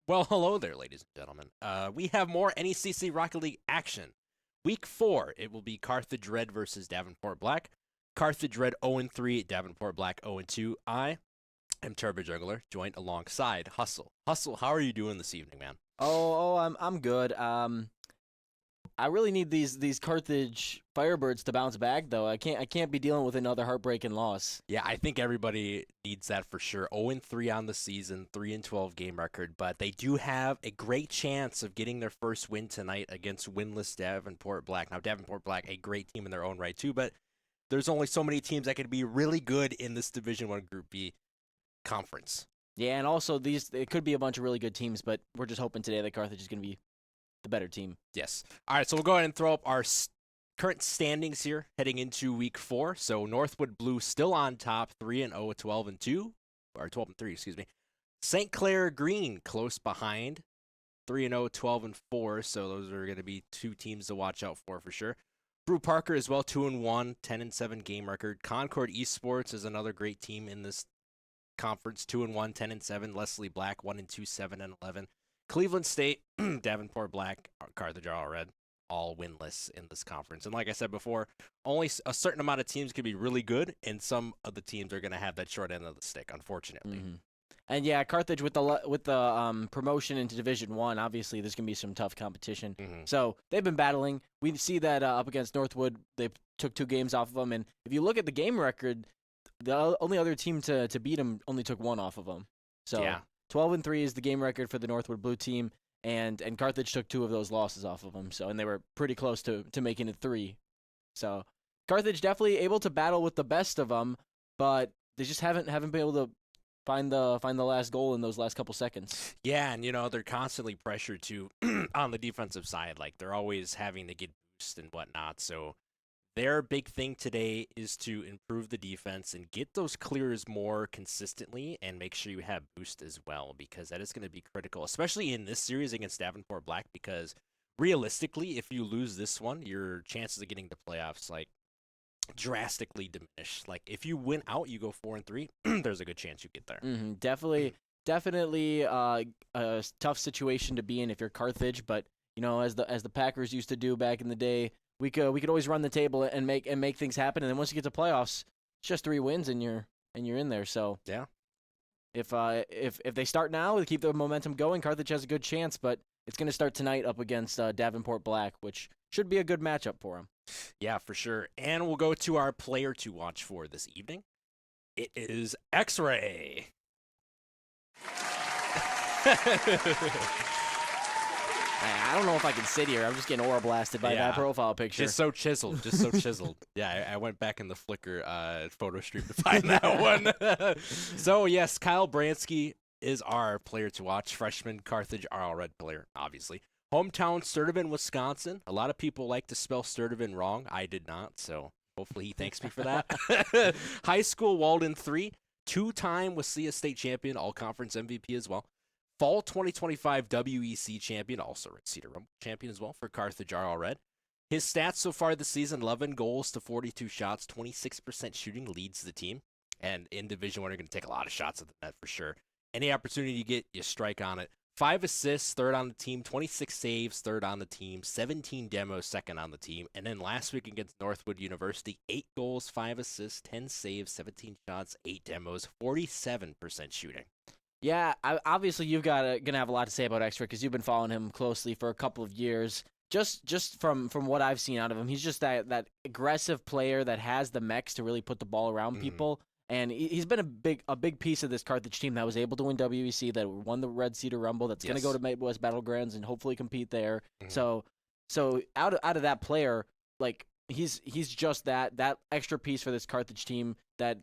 Well, hello there, ladies and gentlemen. We have more NECC Rocket League action. Week 4, it will be Carthage Red versus Davenport Black. Carthage Red 0-3, Davenport Black 0-2. I am Turbo Juggler, joined alongside Hustle. Hustle, how are you doing this evening, man? I'm good. I really need these Carthage Firebirds to bounce back though. I can't be dealing with another heartbreaking loss. Yeah, I think everybody needs that for sure. 0-3 on the season, 3-12 game record, but they do have a great chance of getting their first win tonight against winless Davenport Black. Now, Davenport Black, a great team in their own right too, but there's only so many teams that can be really good in this Division 1 Group B conference. Yeah, and also it could be a bunch of really good teams, but we're just hoping today that Carthage is going to be the better team. Yes. All right, so we'll go ahead and throw up our current standings here heading into week 4. So Northwood Blue still on top, 3-0, 12-2, or 12-3, excuse me. St. Clair Green close behind, 3-0, 12-4. So those are going to be two teams to watch out for sure. Brew Parker as well, 2-1, 10-7 game record. Concord Esports is another great team in this conference, 2-1, 10-7. Leslie Black, 1-2, 7-11. Cleveland State, Davenport Black, Carthage all red, all winless in this conference. And like I said before, only a certain amount of teams can be really good, and some of the teams are going to have that short end of the stick, unfortunately. Mm-hmm. And yeah, Carthage with the promotion into Division 1, obviously there's going to be some tough competition. Mm-hmm. So they've been battling. We see that up against Northwood, they took 2 games off of them. And if you look at the game record, the only other team to beat them only took 1 off of them. So yeah. 12-3 is the game record for the Northwood Blue team, and Carthage took 2 of those losses off of them. So, and they were pretty close to making it 3. So Carthage definitely able to battle with the best of them, but they just haven't been able to find the last goal in those last couple seconds. Yeah, and they're constantly pressured to on the defensive side. Like they're always having to get boost and whatnot. So their big thing today is to improve the defense and get those clears more consistently and make sure you have boost as well, because that is going to be critical, especially in this series against Davenport Black, because realistically, if you lose this one, your chances of getting to playoffs drastically diminish. Like if you win out, you go 4-3, there's a good chance you get there. Mm-hmm. Definitely a tough situation to be in if you're Carthage, but as the Packers used to do back in the day, we could always run the table and make things happen, and then once you get to playoffs, it's just 3 wins and you're in there. So yeah, if they start now to keep the momentum going, Carthage has a good chance, but it's going to start tonight up against Davenport Black, which should be a good matchup for them. Yeah, for sure. And we'll go to our player to watch for this evening. It is X-Ray. I don't know if I can sit here. I'm just getting aura blasted by that profile picture. Just so chiseled. Yeah, I went back in the Flickr photo stream to find that one. So, yes, Kyle Bransky is our player to watch. Freshman Carthage RL Red player, obviously. Hometown, Sturtevant, Wisconsin. A lot of people like to spell Sturtevant wrong. I did not, so hopefully he thanks me for that. High school, Walden 3. 2-time Wasilla State champion, all-conference MVP as well. Fall 2025 WEC champion, also Red Cedar Rumble champion as well for Carthage RL Red. His stats so far this season, 11 goals to 42 shots, 26% shooting, leads the team. And in Division 1, you're going to take a lot of shots at the net for sure. Any opportunity you get, you strike on it. 5 assists, 3rd on the team, 26 saves, 3rd on the team, 17 demos, 2nd on the team. And then last week against Northwood University, 8 goals, 5 assists, 10 saves, 17 shots, 8 demos, 47% shooting. Yeah, obviously you've gonna have a lot to say about X-Ray because you've been following him closely for a couple of years. Just from what I've seen out of him, he's just that aggressive player that has the mechs to really put the ball around people. And he's been a big piece of this Carthage team that was able to win WEC, that won the Red Cedar Rumble, that's going to go to Midwest Battlegrounds and hopefully compete there. So out of that player, like he's just that extra piece for this Carthage team that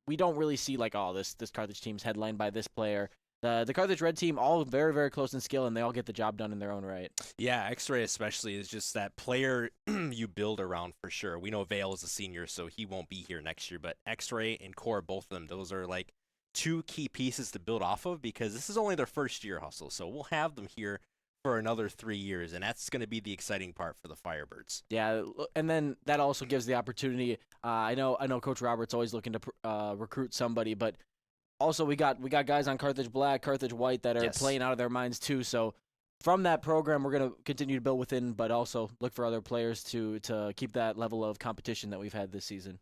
we don't really see, like, this Carthage team's headlined by this player. The Carthage Red team, all very, very close in skill, and they all get the job done in their own right. Yeah, X-Ray especially is just that player you build around for sure. We know Vale is a senior, so he won't be here next year, but X-Ray and Core, both of them, those are like 2 key pieces to build off of, because this is only their first year, Hustle, so we'll have them here for another 3 years, and that's going to be the exciting part for the Firebirds. Yeah, and then that also gives the opportunity. I know Coach Robert's always looking to recruit somebody, but Also, we got guys on Carthage Black, Carthage White that are playing out of their minds too. So from that program, we're going to continue to build within, but also look for other players to keep that level of competition that we've had this season.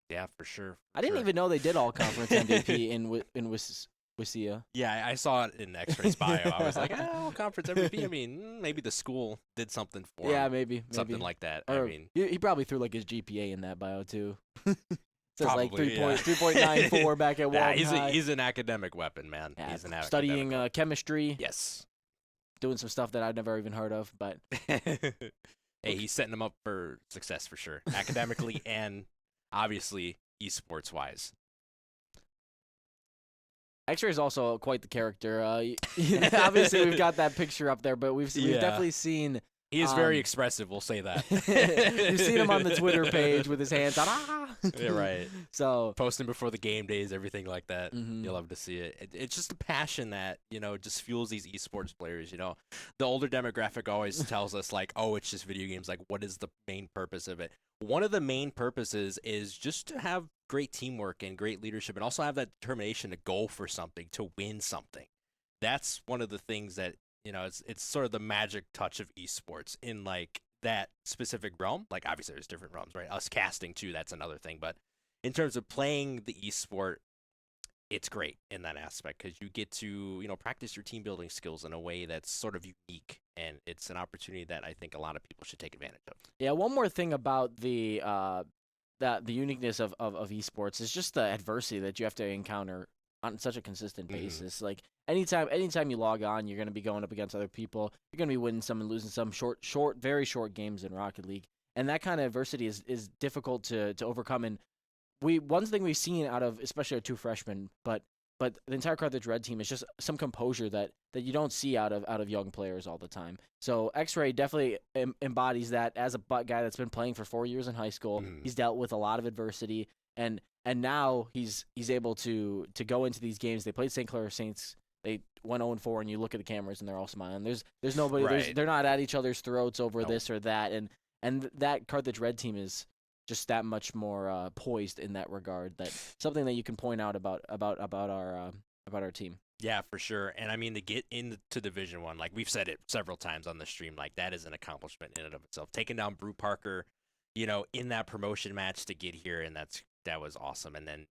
Yeah, for sure. I didn't even know they did all conference MVP in Wissia. Yeah, I saw it in X-Ray's bio. I was like, all conference MVP. I mean, maybe the school did something for him. Yeah, maybe something like that. Or I mean, he probably threw like his GPA in that bio too. Says probably, like 3.94 back at Walton High. He's an academic weapon, man. Yeah, he's an studying chemistry. Yes. Doing some stuff that I've never even heard of, but hey, he's setting them up for success for sure, academically and obviously esports wise. X-Ray is also quite the character. Obviously, we've got that picture up there, but we've definitely seen. He is very expressive. We'll say that. You've seen him on the Twitter page with his hands out. Yeah, right. So posting before the game days, everything like that. Mm-hmm. You'll love to see it. It's just a passion that just fuels these esports players. The older demographic always tells us like, oh, it's just video games. Like, what is the main purpose of it? One of the main purposes is just to have great teamwork and great leadership, and also have that determination to go for something, to win something. That's one of the things that. It's sort of the magic touch of esports in like that specific realm. Like obviously there's different realms, right? Us casting too, that's another thing. But in terms of playing the esport, it's great in that aspect because you get to, practice your team building skills in a way that's sort of unique. And it's an opportunity that I think a lot of people should take advantage of. Yeah, one more thing about the uniqueness of esports is just the adversity that you have to encounter on such a consistent basis. Like anytime you log on, you're going to be going up against other people. You're going to be winning some and losing some very short games in Rocket League. And that kind of adversity is difficult to overcome. And one thing we've seen out of especially our two freshmen, but the entire Carthage Red team is just some composure that you don't see out of young players all the time. So X-Ray definitely embodies that as a guy that's been playing for 4 years in high school. He's dealt with a lot of adversity, and now he's able to go into these games. They played St. Clair Saints. They went 0-4, and you look at the cameras, and they're all smiling. There's nobody. Right. They're not at each other's throats over this or that, and that Carthage Red team is just that much more poised in that regard. That's something that you can point out about our team. Yeah, for sure. And I mean, to get into Division 1, like we've said it several times on the stream, like that is an accomplishment in and of itself. Taking down Brew Parker, in that promotion match to get here, and that was awesome. And then,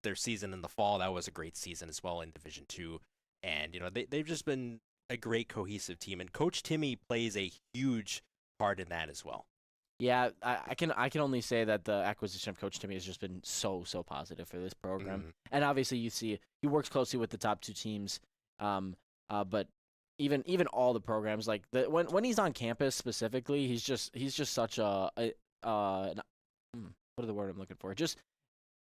their season in the fall, that was a great season as well in Division 2. And, they've just been a great cohesive team. And Coach Timmy plays a huge part in that as well. Yeah, I can only say that the acquisition of Coach Timmy has just been so positive for this program. And obviously you see he works closely with the top two teams. But even all the programs, like when he's on campus specifically, he's just such what are the word I'm looking for? Just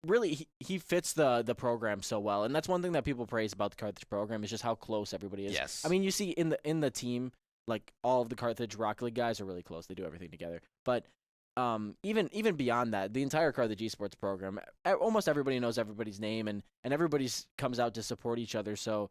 really he fits the program so well. And that's one thing that people praise about the Carthage program is just how close everybody is. Yes. I mean, you see in the team, like all of the Carthage Rocket League guys are really close. They do everything together. But even beyond that, the entire Carthage esports program, almost everybody knows everybody's name, and everybody's comes out to support each other. So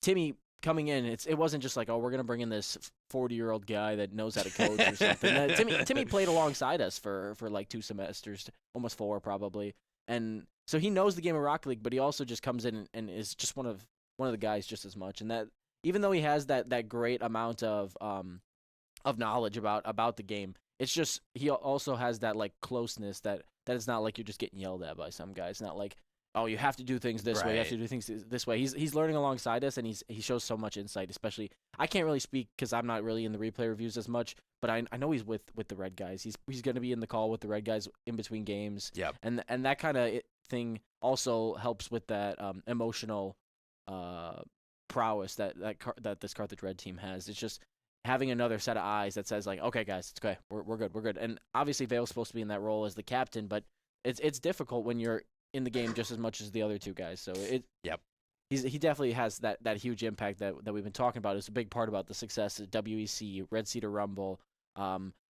Timmy coming in, it wasn't just like, oh, we're gonna bring in this 40-year-old guy that knows how to code or something. Timmy played alongside us for like 2 semesters, almost 4 probably, and so he knows the game of Rocket League. But he also just comes in and is just one of the guys just as much, and that. Even though he has that great amount of knowledge about the game, it's just he also has that like closeness that it's not like you're just getting yelled at by some guys. It's not like, oh, you have to do things this way, you have to do things this way. He's learning alongside us, and he shows so much insight. Especially, I can't really speak because I'm not really in the replay reviews as much, but I know he's with the red guys. He's going to be in the call with the red guys in between games. Yep. And that kind of thing also helps with that emotional prowess that this Carthage Red team has. It's just having another set of eyes that says like, okay guys, it's okay, we're good. And obviously Vale's supposed to be in that role as the captain, but it's difficult when you're in the game just as much as the other two guys. So he definitely has that huge impact that we've been talking about. It's a big part about the success of WEC, Red Cedar Rumble,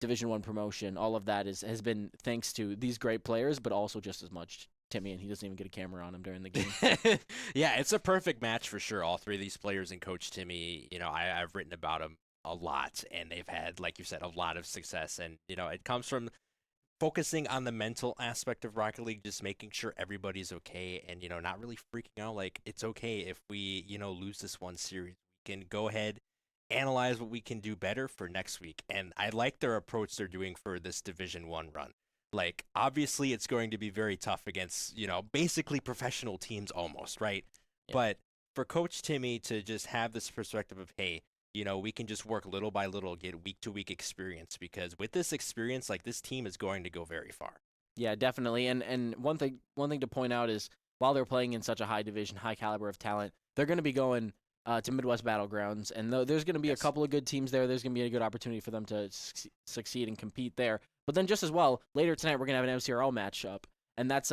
Division 1 promotion. All of that has been thanks to these great players, but also just as much Timmy, and he doesn't even get a camera on him during the game. Yeah, it's a perfect match for sure. All three of these players and Coach Timmy, I've written about them a lot, and they've had, like you said, a lot of success. And, it comes from focusing on the mental aspect of Rocket League, just making sure everybody's okay and, not really freaking out. Like, it's okay if we, lose this one series. We can go ahead, analyze what we can do better for next week. And I like their approach they're doing for this Division 1 run. Like, obviously, it's going to be very tough against, basically professional teams almost, right? Yeah. But for Coach Timmy to just have this perspective of, hey, we can just work little by little, get week-to-week experience, because with this experience, like, this team is going to go very far. Yeah, definitely. And one thing to point out is while they're playing in such a high division, high caliber of talent, they're going to be going to Midwest Battlegrounds, and there's going to be a couple of good teams there. There's going to be a good opportunity for them to succeed and compete there. But then just as well, later tonight we're going to have an MCRL matchup, and that's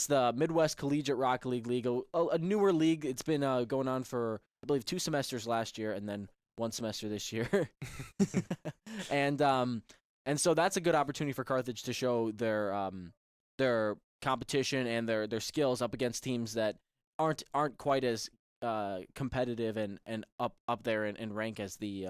the Midwest Collegiate Rocket League, a newer league. It's been going on for, I believe, 2 semesters last year and then 1 semester this year. And so that's a good opportunity for Carthage to show their competition and their skills up against teams that aren't quite as competitive and up there in rank as the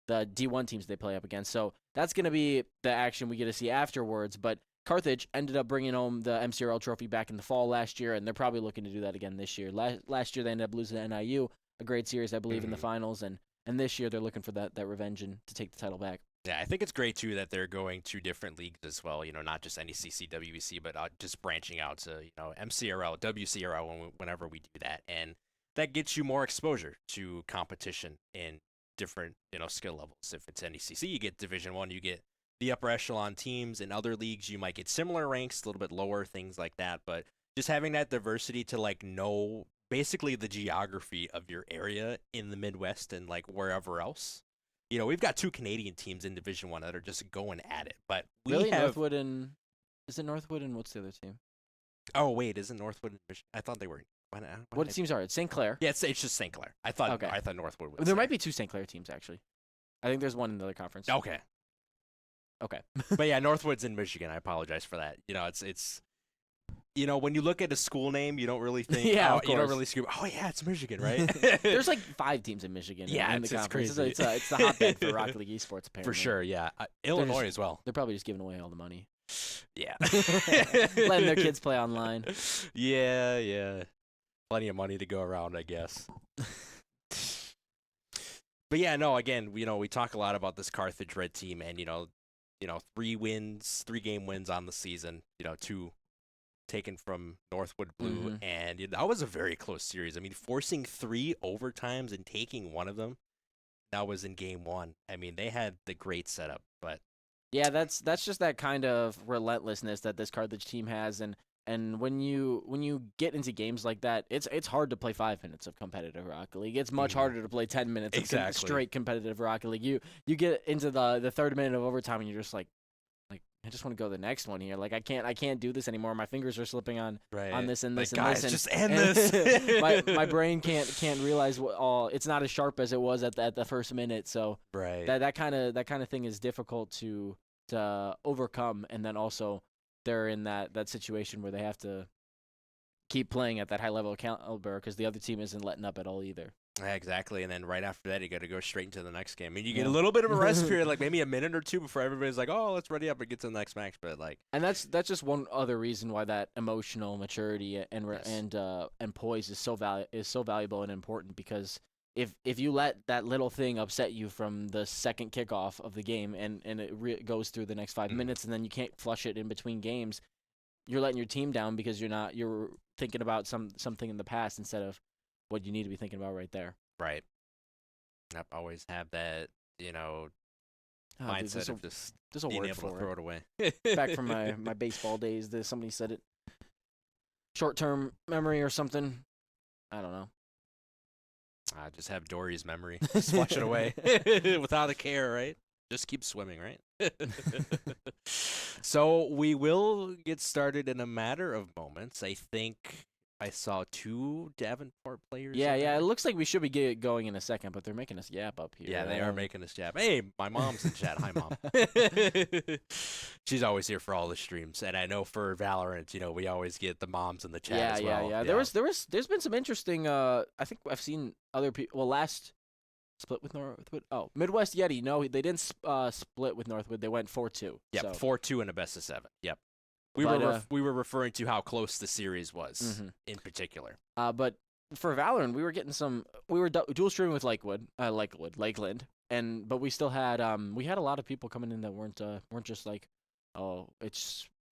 D1 teams they play up against. So that's going to be the action we get to see afterwards. But Carthage ended up bringing home the MCRL trophy back in the fall last year, and they're probably looking to do that again this year. Last year they ended up losing to NIU, a great series, I believe, in the finals, and this year they're looking for that revenge and to take the title back. Yeah, I think it's great, too, that they're going to different leagues as well, not just NECC, WEC, but just branching out to, MCRL, WCRL whenever we do that. And that gets you more exposure to competition in different, skill levels. If it's NECC, you get Division 1, you get the upper echelon teams. In other leagues, you might get similar ranks, a little bit lower, things like that. But just having that diversity to, like, know basically the geography of your area in the Midwest and, like, wherever else. We've got 2 Canadian teams in Division 1 that are just going at it. But we really? have Northwood and... Is it Northwood and what's the other team? Oh, wait, isn't Northwood in Michigan? I thought they were. What teams are it? St. Clair? Yeah, it's just St. Clair. I thought Northwood was. There might be 2 St. Clair teams, actually. I think there's one in the other conference. Okay. But yeah, Northwood's in Michigan. I apologize for that. It's when you look at a school name, you don't really think, you don't really scream, oh, yeah, it's Michigan, right? There's like 5 teams in Michigan in the conference. Crazy. It's the hotbed for Rocket League esports, apparently. For sure, yeah. Illinois as well. They're probably just giving away all the money. Yeah. Letting their kids play online. Yeah. Plenty of money to go around, I guess. But yeah, no, again, we talk a lot about this Carthage Red team and, 3 game wins on the season, 2 taken from Northwood Blue, and that was a very close series. I mean, forcing 3 overtimes and taking one of them, that was in game 1. I mean, they had the great setup, but yeah, that's just that kind of relentlessness that this Carthage team has, and when you get into games like that, it's hard to play 5 minutes of competitive Rocket League. It's much harder to play 10 minutes of straight competitive Rocket League. You get into the third minute of overtime and you're just like I just want to go to the next one here. Like I can't do this anymore. My fingers are slipping on this and this and guys, this. Just end this. my brain can't realize it's not as sharp as it was at the first minute. So that kind of thing is difficult to overcome. And then also they're in that situation where they have to keep playing at that high level of caliber because the other team isn't letting up at all either. Yeah, exactly. And then right after that, you got to go straight into the next game. I mean, you get a little bit of a rest period, like maybe a minute or 2 before everybody's like, "Oh, let's ready up and get to the next match." But and that's just one other reason why that emotional maturity and poise is so valuable and important. Because if you let that little thing upset you from the second kickoff of the game and it goes through the next 5 minutes and then you can't flush it in between games, you're letting your team down because you're thinking about something in the past instead of what you need to be thinking about right there. Right. Yep, always have that, mindset of just there's a being word able for to throw it away. Back from my baseball days, somebody said it. Short-term memory or something. I don't know. I just have Dory's memory. Just flush it away without a care, right? Just keep swimming, right? So we will get started in a matter of moments. I think I saw 2 Davenport players. Yeah. It looks like we should be going in a second, but they're making us yap up here. Yeah, they are making us yap. Hey, my mom's in chat. Hi, Mom. She's always here for all the streams, and I know for Valorant, we always get the moms in the chat as well. Yeah. There's been some interesting. I think I've seen other people. Well, last split with Northwood. Oh, Midwest Yeti. No, they didn't split with Northwood. They went 4-2. Yep, so. 4-2 in a best of 7. Yep. We were referring to how close the series was in particular. But for Valorant, we were getting some. We were dual streaming with Lakeland, but we still had we had a lot of people coming in that weren't just like, oh,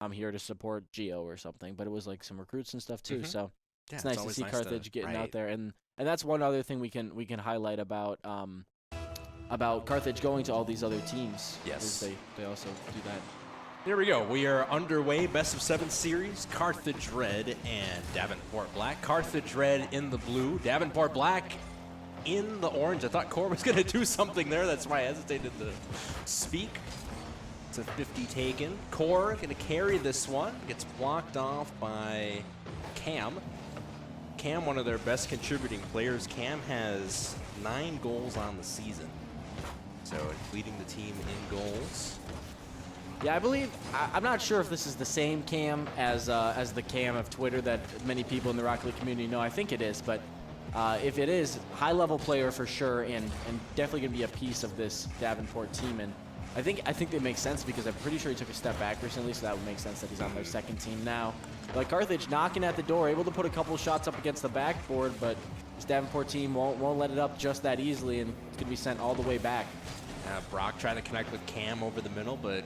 I'm here to support Geo or something, but it was like some recruits and stuff too. So it's nice to see Carthage getting out there, and that's one other thing we can highlight about Carthage going to all these other teams. Yes, they also do that. Here we go. We are underway. Best of 7 series. Carthage Red and Davenport Black. Carthage Red in the blue. Davenport Black in the orange. I thought Core was going to do something there. That's why I hesitated to speak. It's a 50 taken. Core going to carry this one. Gets blocked off by Cam. Cam, one of their best contributing players. Cam has 9 goals on the season. So leading the team in goals. Yeah, I believe, I'm not sure if this is the same Cam as the Cam of Twitter that many people in the Rocket League community know. I think it is, but if it is, high-level player for sure, and definitely going to be a piece of this Davenport team. And I think they make sense because I'm pretty sure he took a step back recently, so that would make sense that he's on their second team now. But Carthage knocking at the door, able to put a couple shots up against the backboard, but this Davenport team won't let it up just that easily, and it's going to be sent all the way back. Brock trying to connect with Cam over the middle, but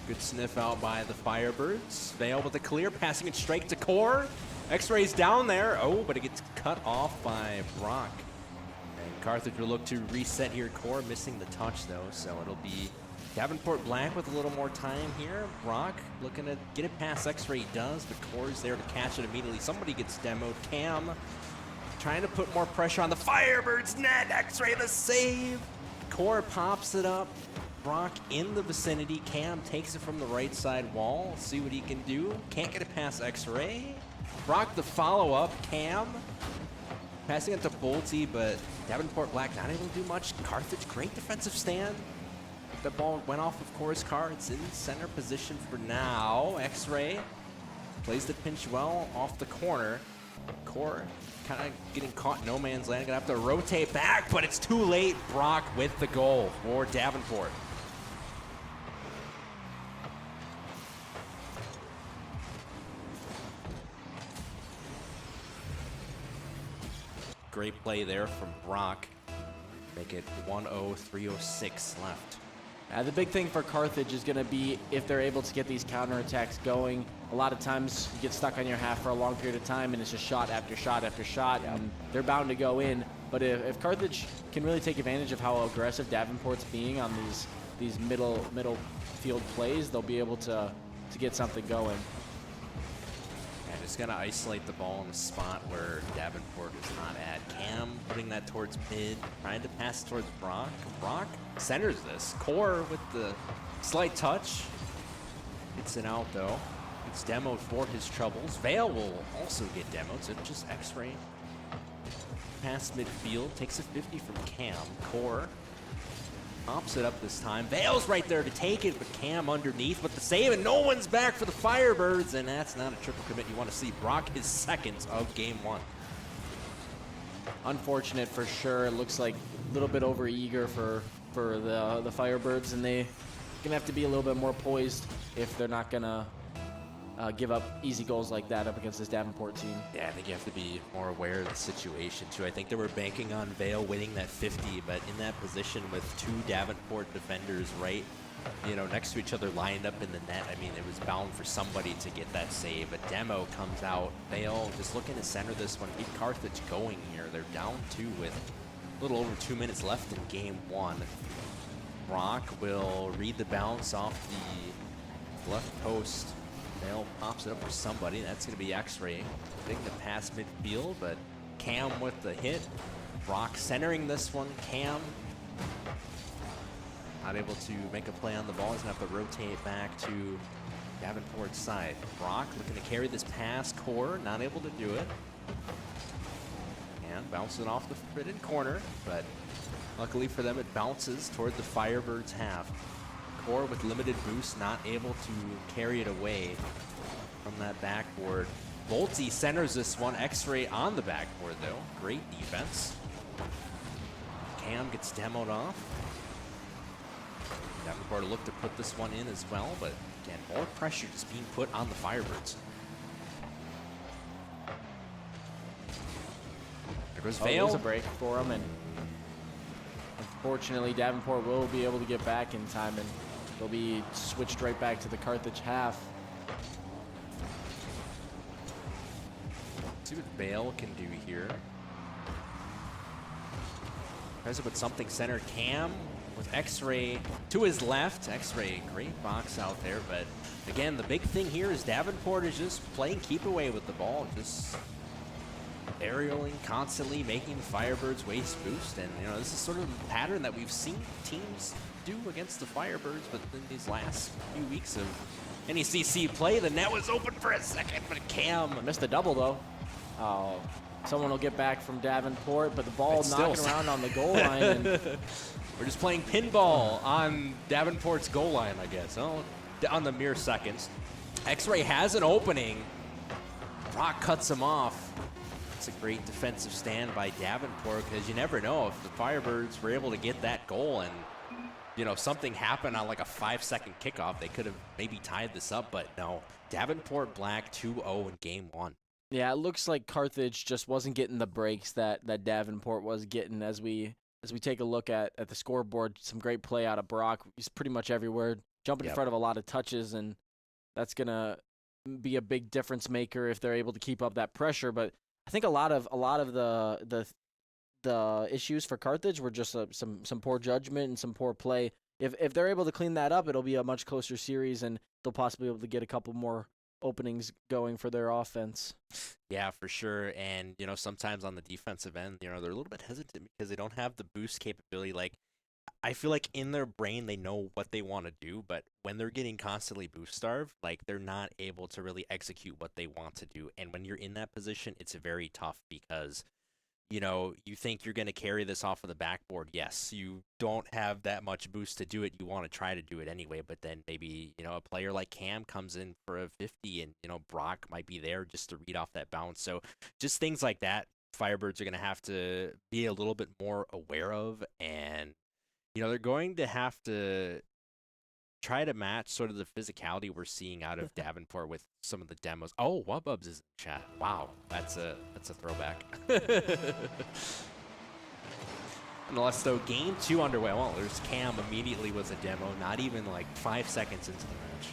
good sniff out by the Firebirds. Vale with a clear, passing it straight to Core. X-Ray's down there. Oh, but it gets cut off by Brock. And Carthage will look to reset here. Core missing the touch, though, so it'll be Davenport Black with a little more time here. Brock looking to get it past X-Ray. Does, but Core's there to catch it immediately. Somebody gets demoed. Cam trying to put more pressure on the Firebirds net. X-Ray the save. Core pops it up. Brock in the vicinity. Cam takes it from the right side wall. See what he can do. Can't get it past X-Ray. Brock the follow-up. Cam passing it to Bolte, but Davenport Black not able to do much. Carthage, great defensive stand. The ball went off of Core's car. It's in center position for now. X-Ray plays the pinch well off the corner. Core kind of getting caught in no man's land. Gonna have to rotate back, but it's too late. Brock with the goal for Davenport. Great play there from Brock. Make it 1-0, 3:06 left. The big thing for Carthage is going to be if they're able to get these counterattacks going. A lot of times you get stuck on your half for a long period of time, and it's just shot after shot after shot, and they're bound to go in. But if Carthage can really take advantage of how aggressive Davenport's being on these middle field plays, they'll be able to get something going. And just gonna isolate the ball in the spot where Davenport is not at. Cam putting that towards mid, trying to pass towards Brock. Brock centers this. Core with the slight touch. Gets it out though. It's demoed for his troubles. Vale will also get demoed, so just X-Ray. Past midfield, takes a 50 from Cam. Core pops it up this time. Vale's right there to take it, but Cam underneath with the save, and no one's back for the Firebirds, and that's not a triple commit you want to see. Brock his second of game 1. Unfortunate for sure. It looks like a little bit over-eager for the Firebirds, and they're going to have to be a little bit more poised if they're not going to give up easy goals like that up against this Davenport team. Yeah, I think you have to be more aware of the situation, too. I think they were banking on Vale winning that 50, but in that position with 2 Davenport defenders right, next to each other lined up in the net, I mean, it was bound for somebody to get that save. A demo comes out. Vale just looking to center this one, keep Carthage going here. They're down 2 with a little over 2 minutes left in game 1. Brock will read the bounce off the left post. Vale pops it up for somebody. That's going to be X-Ray. Taking the pass midfield, but Cam with the hit. Brock centering this one. Cam not able to make a play on the ball. He's going to have to rotate back to Davenport's side. Brock looking to carry this pass. Core not able to do it. And bouncing off the forbidden corner, but luckily for them, it bounces toward the Firebirds half. Core with limited boost, not able to carry it away from that backboard. Bolte centers this one. X-Ray on the backboard, though. Great defense. Cam gets demoed off. Davenport looked to put this one in as well, but again, more pressure just being put on the Firebirds. There goes Vale. There's a break for him, and unfortunately, Davenport will be able to get back in time, and they'll be switched right back to the Carthage half. See what Vale can do here. Tries to put something center. Cam with X-Ray to his left. X-Ray, great box out there, but again, the big thing here is Davenport is just playing keep away with the ball, just aerialing constantly, making the Firebirds waste boost, and you know, this is sort of the pattern that we've seen teams do against the Firebirds, but in these last few weeks of NECC play, the net was open for a second, but Cam missed the double though. Oh, someone will get back from Davenport, but the ball knocking around on the goal line. And we're just playing pinball on Davenport's goal line, I guess. Oh, on the mere seconds. X-Ray has an opening. Brock cuts him off. It's a great defensive stand by Davenport, because you never know if the Firebirds were able to get that goal and, you know, something happened on like a 5-second kickoff. They could have maybe tied this up, but no. Davenport Black 2-0 in game 1. Yeah, it looks like Carthage just wasn't getting the breaks that Davenport was getting. As we take a look at the scoreboard, some great play out of Brock. He's pretty much everywhere, jumping in front of a lot of touches, and that's gonna be a big difference maker if they're able to keep up that pressure. But I think a lot of the issues for Carthage were just some poor judgment and some poor play. If they're able to clean that up, it'll be a much closer series, and they'll possibly be able to get a couple more openings going for their offense. Yeah, for sure. And, you know, sometimes on the defensive end, you know, they're a little bit hesitant because they don't have the boost capability. Like, I feel like in their brain, they know what they want to do, but when they're getting constantly boost starved, like, they're not able to really execute what they want to do. And when you're in that position, it's very tough because, you know, you think you're going to carry this off of the backboard. Yes, you don't have that much boost to do it. You want to try to do it anyway, but then maybe, you know, a player like Cam comes in for a 50 and, you know, Brock might be there just to read off that bounce. So just things like that, Firebirds are going to have to be a little bit more aware of, and, you know, they're going to have to try to match sort of the physicality we're seeing out of Davenport with some of the demos. Oh, Wububs is in the chat. Wow, that's a throwback. Nonetheless, though, game 2 underway. Well, there's Cam immediately with a demo, not even like 5 seconds into the match.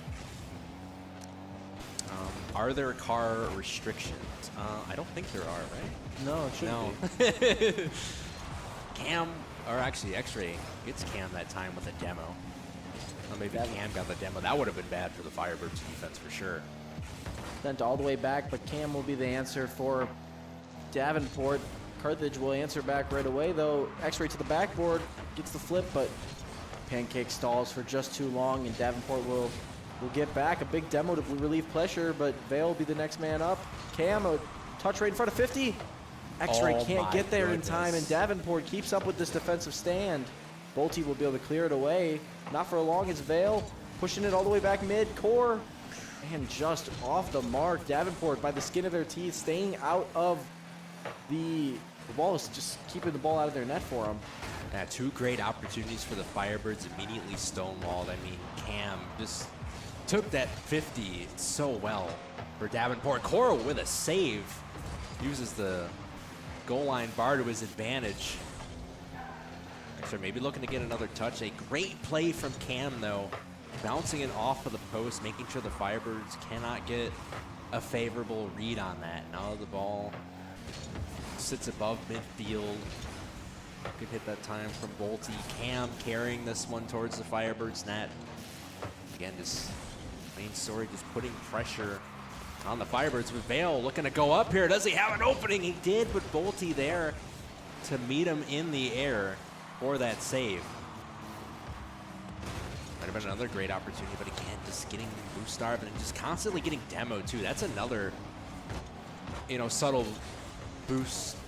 Are there car restrictions? I don't think there are, right? No, it shouldn't be. Cam, or actually X-Ray gets Cam that time with a demo. Or maybe Cam got the demo. That would have been bad for the Firebirds defense for sure. Sent all the way back, but Cam will be the answer for Davenport. Carthage will answer back right away, though. X-Ray to the backboard, gets the flip, but Pancake stalls for just too long, and Davenport will get back. A big demo to relieve pressure, but Vale will be the next man up. Cam, a touch right in front of 50. X-Ray can't get there in time, and Davenport keeps up with this defensive stand. Bolte will be able to clear it away. Not for long, it's Vale pushing it all the way back mid-core. And just off the mark, Davenport by the skin of their teeth, staying out of the ball, is just keeping the ball out of their net for them. Yeah, 2 great opportunities for the Firebirds, immediately stonewalled. I mean, Cam just took that 50 so well for Davenport. Cora with a save, uses the goal line bar to his advantage. So maybe looking to get another touch. A great play from Cam, though. Bouncing it off of the post, making sure the Firebirds cannot get a favorable read on that. Now the ball sits above midfield. Good hit that time from Bolte. Cam carrying this one towards the Firebirds net. Again, just main story, just putting pressure on the Firebirds. With Vale looking to go up here. Does he have an opening? He did, but Bolte there to meet him in the air for that save. Might have been another great opportunity, but again, just getting boost starved and just constantly getting demo too. That's another, you know, subtle boost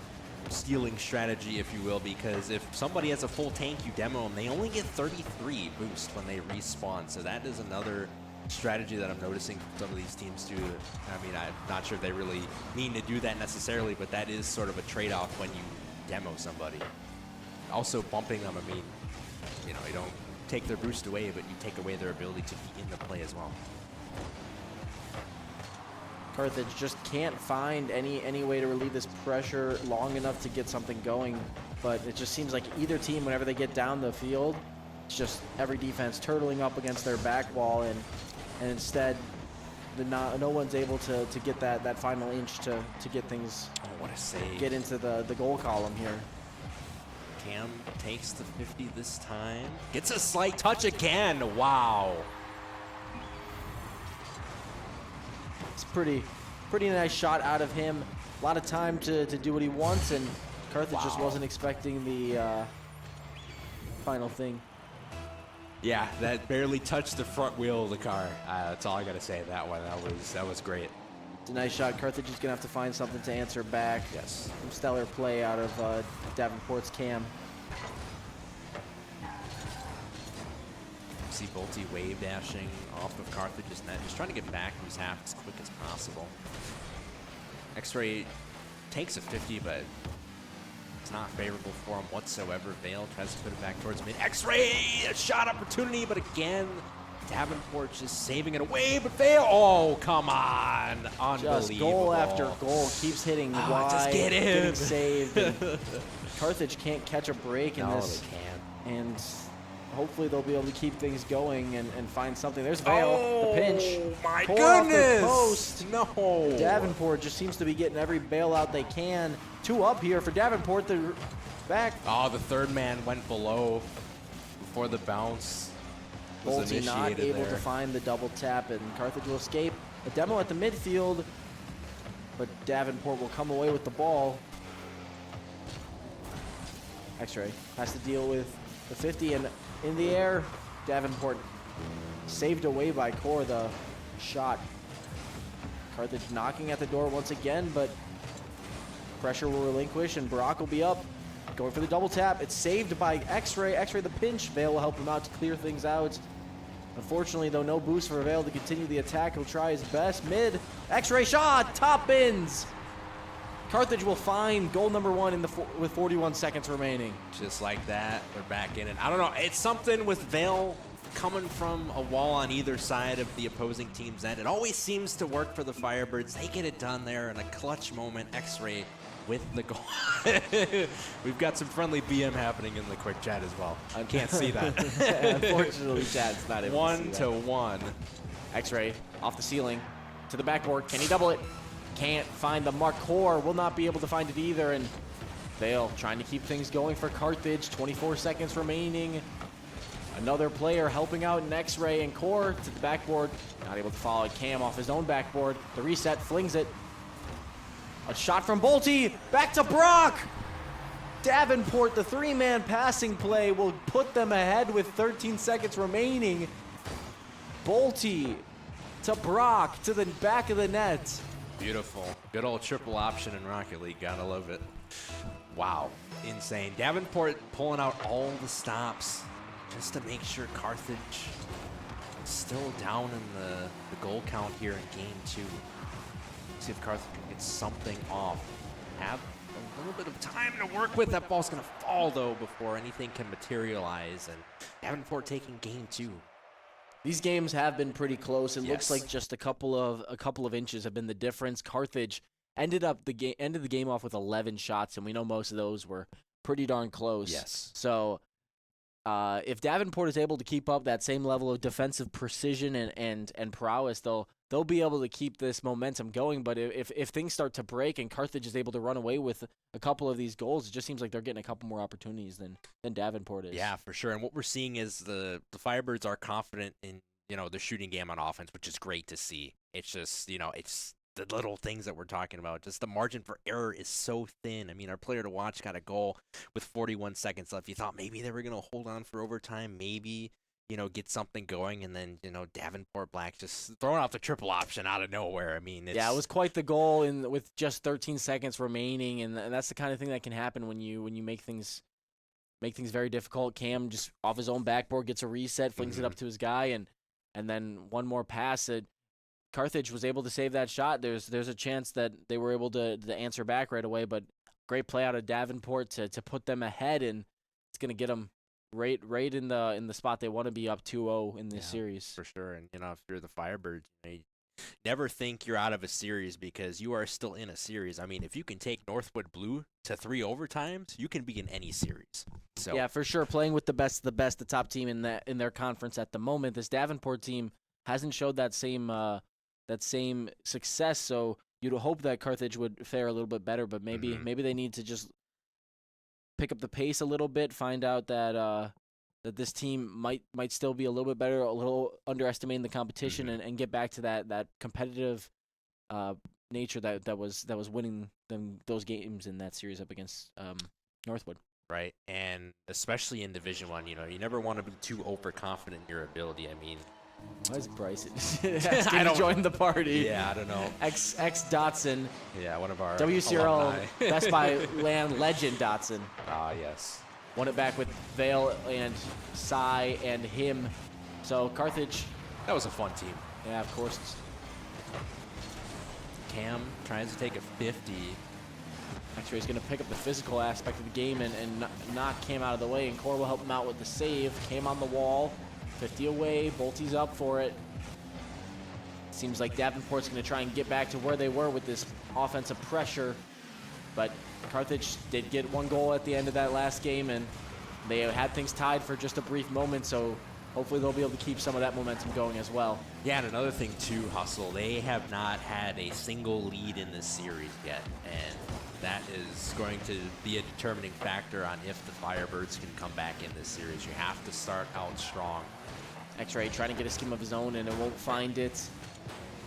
stealing strategy, if you will, because if somebody has a full tank, you demo them, they only get 33 boost when they respawn. So that is another strategy that I'm noticing some of these teams do. I mean, I'm not sure if they really mean to do that necessarily, but that is sort of a trade-off when you demo somebody. also bumping them, I mean, you don't take their boost away, but you take away their ability to be in the play as well. Carthage just can't find any way to relieve this pressure long enough to get something going. But it just seems like either team, whenever they get down the field, it's just every defense turtling up against their back wall, and instead, no one's able to get that final inch to get things. Oh, what a save! Get into the goal column here. Cam takes the 50 this time. Gets a slight touch again. Wow. It's pretty nice shot out of him. A lot of time to do what he wants, and Carthage just wasn't expecting the final thing. Yeah, that barely touched the front wheel of the car. That's all I gotta say. That one, that was great. It's a nice shot. Carthage is gonna have to find something to answer back. Yes. Some stellar play out of Davenport's Cam. See Bolte wave dashing off of Carthage's net, just trying to get back to his half as quick as possible. X-Ray takes a 50, but it's not favorable for him whatsoever. Vale tries to put it back towards mid. X-Ray, a shot opportunity, but again, Davenport just saving it away, but Vale, oh, come on. Unbelievable. Just goal after goal, keeps hitting wide, just get him. getting saved. And Carthage can't catch a break in this. They can. And hopefully they'll be able to keep things going and find something. There's Vale, the pinch. Oh, my Core off the goodness. Post. No. Davenport just seems to be getting every bailout they can. 2 up here for Davenport. The back. Oh, the third man went below before the bounce was Bolte initiated not able there. to find the double tap, and Carthage will escape. A demo at the midfield, but Davenport will come away with the ball. X-Ray has to deal with the 50, and in the air, Davenport saved away by Core the shot. Carthage knocking at the door once again, but pressure will relinquish, and Brock will be up. Going for the double tap. It's saved by X-Ray. X-Ray the pinch. Vale will help him out to clear things out. Unfortunately, though, no boost for Vale to continue the attack. He'll try his best. Mid. X-Ray shot. Top bins. Carthage will find goal number 1 with 41 seconds remaining. Just like that, they're back in it. I don't know. It's something with Vale coming from a wall on either side of the opposing team's end. It always seems to work for the Firebirds. They get it done there in a clutch moment. X-Ray with the goal. We've got some friendly BM happening in the quick chat as well. I can't see that. Unfortunately, Chad's not able to see that. 1-1. X-Ray off the ceiling to the backboard. Can he double it? Can't find the mark. Core will not be able to find it either. And Vale trying to keep things going for Carthage. 24 seconds remaining. Another player helping out in X-Ray, and Core to the backboard. Not able to follow it. Cam off his own backboard. The reset flings it. A shot from Bolte. Back to Brock. Davenport, the 3-man passing play will put them ahead with 13 seconds remaining. Bolte to Brock to the back of the net. Beautiful. Good old triple option in Rocket League. Gotta love it. Wow. Insane. Davenport pulling out all the stops just to make sure Carthage is still down in the goal count here in game 2. See if Carthage can get something off. Have a little bit of time to work with. That ball's going to fall, though, before anything can materialize. And Davenport taking game 2. These games have been pretty close. It Yes. looks like just a couple of inches have been the difference. Carthage ended the game off with 11 shots, and we know most of those were pretty darn close. Yes. So if Davenport is able to keep up that same level of defensive precision and prowess, they'll be able to keep this momentum going. But if things start to break and Carthage is able to run away with a couple of these goals, it just seems like they're getting a couple more opportunities than Davenport is. Yeah, for sure. And what we're seeing is the Firebirds are confident in, the shooting game on offense, which is great to see. It's just, it's the little things that we're talking about. Just the margin for error is so thin. I mean, our player to watch got a goal with 41 seconds left. You thought maybe they were going to hold on for overtime, maybe, get something going, and then, Davenport Black just throwing out the triple option out of nowhere. I mean, Yeah, it was quite the goal with just 13 seconds remaining, and that's the kind of thing that can happen when you make things very difficult. Cam just off his own backboard gets a reset, flings it up to his guy, and then one more pass. Carthage was able to save that shot. There's a chance that they were able to answer back right away, but great play out of Davenport to put them ahead, and gonna get them right in the spot they want to be, up 2-0 in this series. For sure. And if you're the Firebirds, you never think you're out of a series because you are still in a series. I mean, if you can take Northwood Blue to 3 overtimes, you can be in any series. So yeah, for sure, playing with the top team in their conference at the moment. This Davenport team hasn't showed that same success, so you'd hope that Carthage would fare a little bit better, but maybe they need to just pick up the pace a little bit, find out that this team might still be a little bit better, a little underestimating the competition, and get back to that competitive nature that was winning them those games in that series up against Northwood. Right, and especially in Division 1, you never want to be too overconfident in your ability. I mean, why is Bryce asking to join the party? Yeah, I don't know. X Dotson. Yeah, one of our WCRL alumni. Best Buy Land legend Dotson. Ah, yes. Won it back with Vale and Sai and him. So Carthage. That was a fun team. Yeah, of course. Cam tries to take a 50. X-Ray is going to pick up the physical aspect of the game and knock Cam out of the way, and Core will help him out with the save. Cam on the wall, 50 away, Bolty's up for it. Seems like Davenport's going to try and get back to where they were with this offensive pressure, but Carthage did get one goal at the end of that last game, and they had things tied for just a brief moment, so hopefully they'll be able to keep some of that momentum going as well. Yeah, and another thing too, Hustle, they have not had a single lead in this series yet, and that is going to be a determining factor on if the Firebirds can come back in this series. You have to start out strong. X-Ray trying to get a scheme of his own, and it won't find it.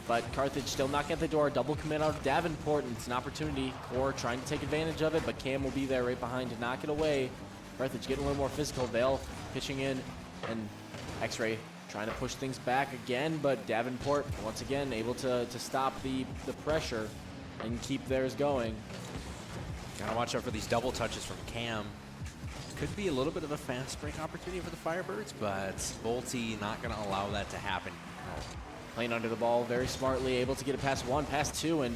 But Carthage still knocking at the door. Double commit out of Davenport, and it's an opportunity. Core trying to take advantage of it, but Cam will be there right behind to knock it away. Carthage getting a little more physical. Vale pitching in, and X-Ray trying to push things back again, but Davenport, once again, able to stop the pressure and keep theirs going. Gotta watch out for these double touches from Cam. Could be a little bit of a fast break opportunity for the Firebirds, but Bolte not gonna allow that to happen. Playing under the ball very smartly, able to get it past one, past two, and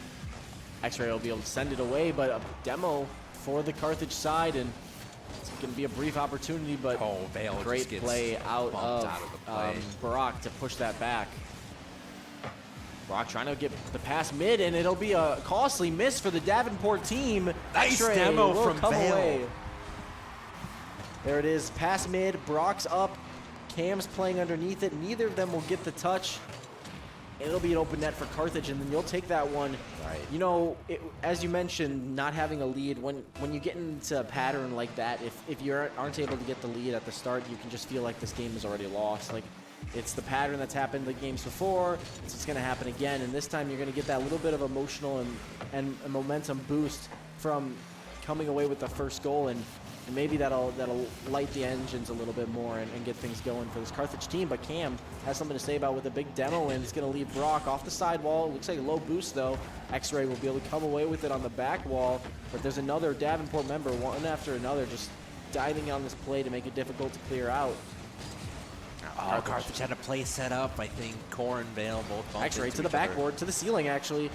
X-Ray will be able to send it away, but a demo for the Carthage side, and it's going to be a brief opportunity, but Vale great play out of the play. Barak to push that back. Barak trying to get the pass mid, and it'll be a costly miss for the Davenport team. Nice X-Ray demo will from come Vale. away. There it is, pass mid, Barak's up, Cam's playing underneath it. Neither of them will get the touch. It'll be an open net for Carthage, and then you'll take that one. Right. You know, as you mentioned, not having a lead, when you get into a pattern like that, if you aren't able to get the lead at the start, you can just feel like this game is already lost. Like, it's the pattern that's happened the games before, it's going to happen again, and this time you're going to get that little bit of emotional and a momentum boost from coming away with the first goal, and maybe that'll light the engines a little bit more and get things going for this Carthage team. But Cam has something to say about with a big demo, and he's going to leave Brock off the sidewall. It looks like a low boost, though. X-Ray will be able to come away with it on the back wall, but there's another Davenport member, one after another, just diving on this play to make it difficult to clear out. Oh, Carthage had a play set up. I think Core and Vale both bumped X-Ray into to the each other. backboard, to the ceiling, actually.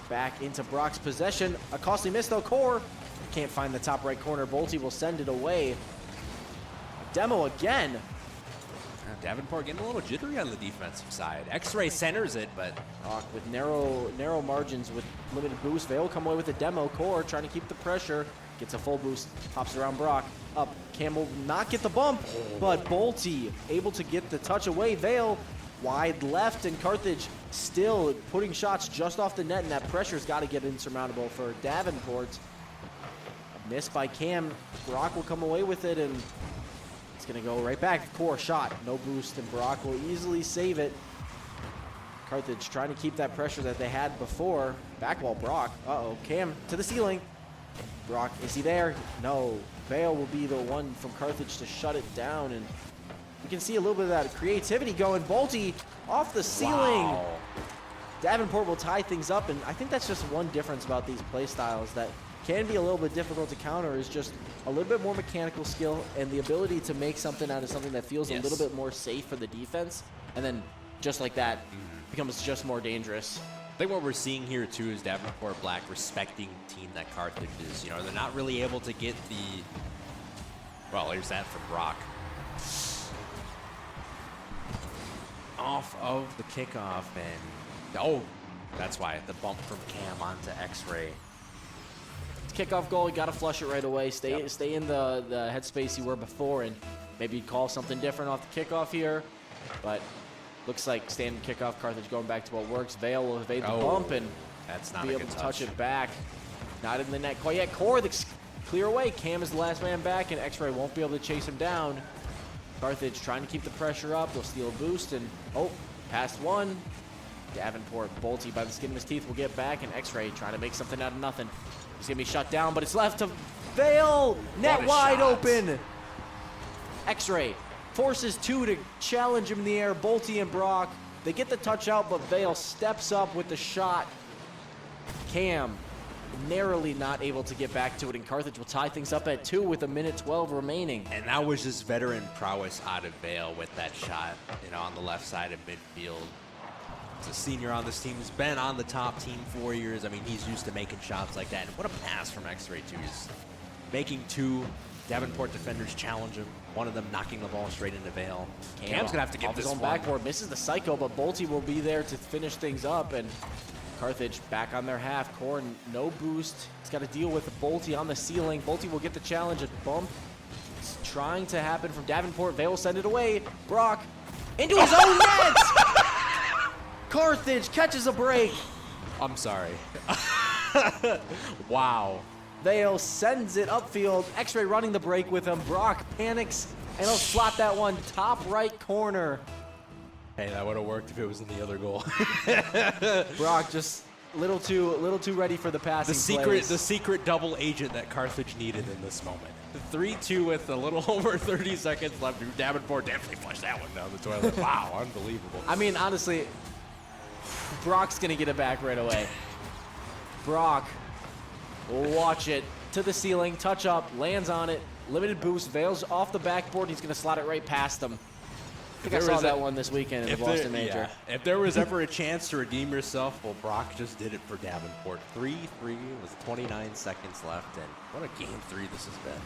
Back into Brock's possession. A costly miss, though. Core can't find the top right corner. Bolte will send it away. Demo again. Davenport getting a little jittery on the defensive side. X-Ray centers it, but Brock with narrow margins with limited boost. Vale will come away with a demo. Core trying to keep the pressure. Gets a full boost. Hops around Brock. Up. Cam will not get the bump, but Bolte able to get the touch away. Vale wide left, and Carthage still putting shots just off the net, and that pressure's got to get insurmountable for Davenport. A miss by Cam. Brock will come away with it, and it's going to go right back. Core shot. No boost, and Brock will easily save it. Carthage trying to keep that pressure that they had before. Backwall Brock. Uh-oh. Cam to the ceiling. Brock, is he there? No. Vale will be the one from Carthage to shut it down, and you can see a little bit of that creativity going. Bolte off the ceiling. wow. Davenport will tie things up, and I think that's just one difference about these play styles that can be a little bit difficult to counter, is just a little bit more mechanical skill and the ability to make something out of something that feels a little bit more safe for the defense, and then just like that becomes just more dangerous. I think what we're seeing here too is Davenport Black respecting the team that Carthage is. You know, they're not really able to get Well, here's that from Brock. Off of the kickoff, and oh, that's why the bump from Cam onto X-Ray. Kickoff goal, you got to flush it right away. Stay in the headspace you were before, and maybe call something different off the kickoff here. But looks like standing kickoff, Carthage going back to what works. Vale will evade the bump and that's not be a able good to touch it back. Not in the net quite yet. Core, the clear away. Cam is the last man back, and X-Ray won't be able to chase him down. Carthage trying to keep the pressure up. They'll steal a boost, and past one. Davenport, Bolty by the skin of his teeth will get back, and X-Ray trying to make something out of nothing. He's going to be shut down, but it's left to Vale. Net wide open. X-Ray forces two to challenge him in the air. Bolty and Brock. They get the touch out, but Vale steps up with the shot. Cam narrowly not able to get back to it, and Carthage will tie things up at 2 with 1:12 remaining. And that was just veteran prowess out of Vale with that shot, on the left side of midfield. He's a senior on this team. He's been on the top team 4 years. I mean, he's used to making shots like that. And what a pass from X-Ray, too. He's making 2 Davenport defenders challenge him. One of them knocking the ball straight into Vale. Cam's going to have to get this on one. Backboard, misses the Psycho, but Bolty will be there to finish things up. And Carthage back on their half. Core, no boost. He's got to deal with Bolty on the ceiling. Bolty will get the challenge. A bump. It's trying to happen from Davenport. Vale will send it away. Brock into his own net! Carthage catches a break. I'm sorry. Wow. Vale sends it upfield. X-Ray running the break with him. Brock panics, and he'll slot that one top right corner. Hey, that would have worked if it was in the other goal. Brock just little too ready for the passing plays. The secret double agent that Carthage needed in this moment. 3-2 with a little over 30 seconds left. Davenport definitely flushed that one down the toilet. Wow, unbelievable. I mean, honestly, Brock's gonna get it back right away. Brock will watch it to the ceiling, touch up, lands on it, limited boost, Vale's off the backboard. He's gonna slot it right past him. I think I saw that one this weekend in the Boston Major. Yeah, if there was ever a chance to redeem yourself, well, Brock just did it for Davenport. 3-3 with 29 seconds left, and what a game 3 this has been.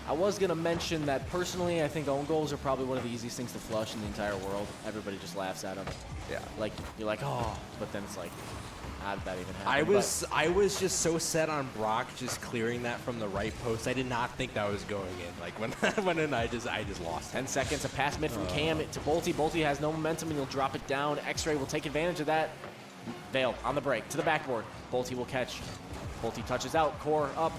I was going to mention that personally, I think own goals are probably one of the easiest things to flush in the entire world. Everybody just laughs at them. Yeah. Like, you're like, oh, but then it's like, how did that even happen? I was just so set on Brock just clearing that from the right post. I did not think that was going in. Like, when that went in, I just lost it. 10 seconds, a pass mid from Cam to Bolty. Bolty has no momentum, and he'll drop it down. X-Ray will take advantage of that. Vale on the break to the backboard. Bolty will catch. Bolty touches out. Core up.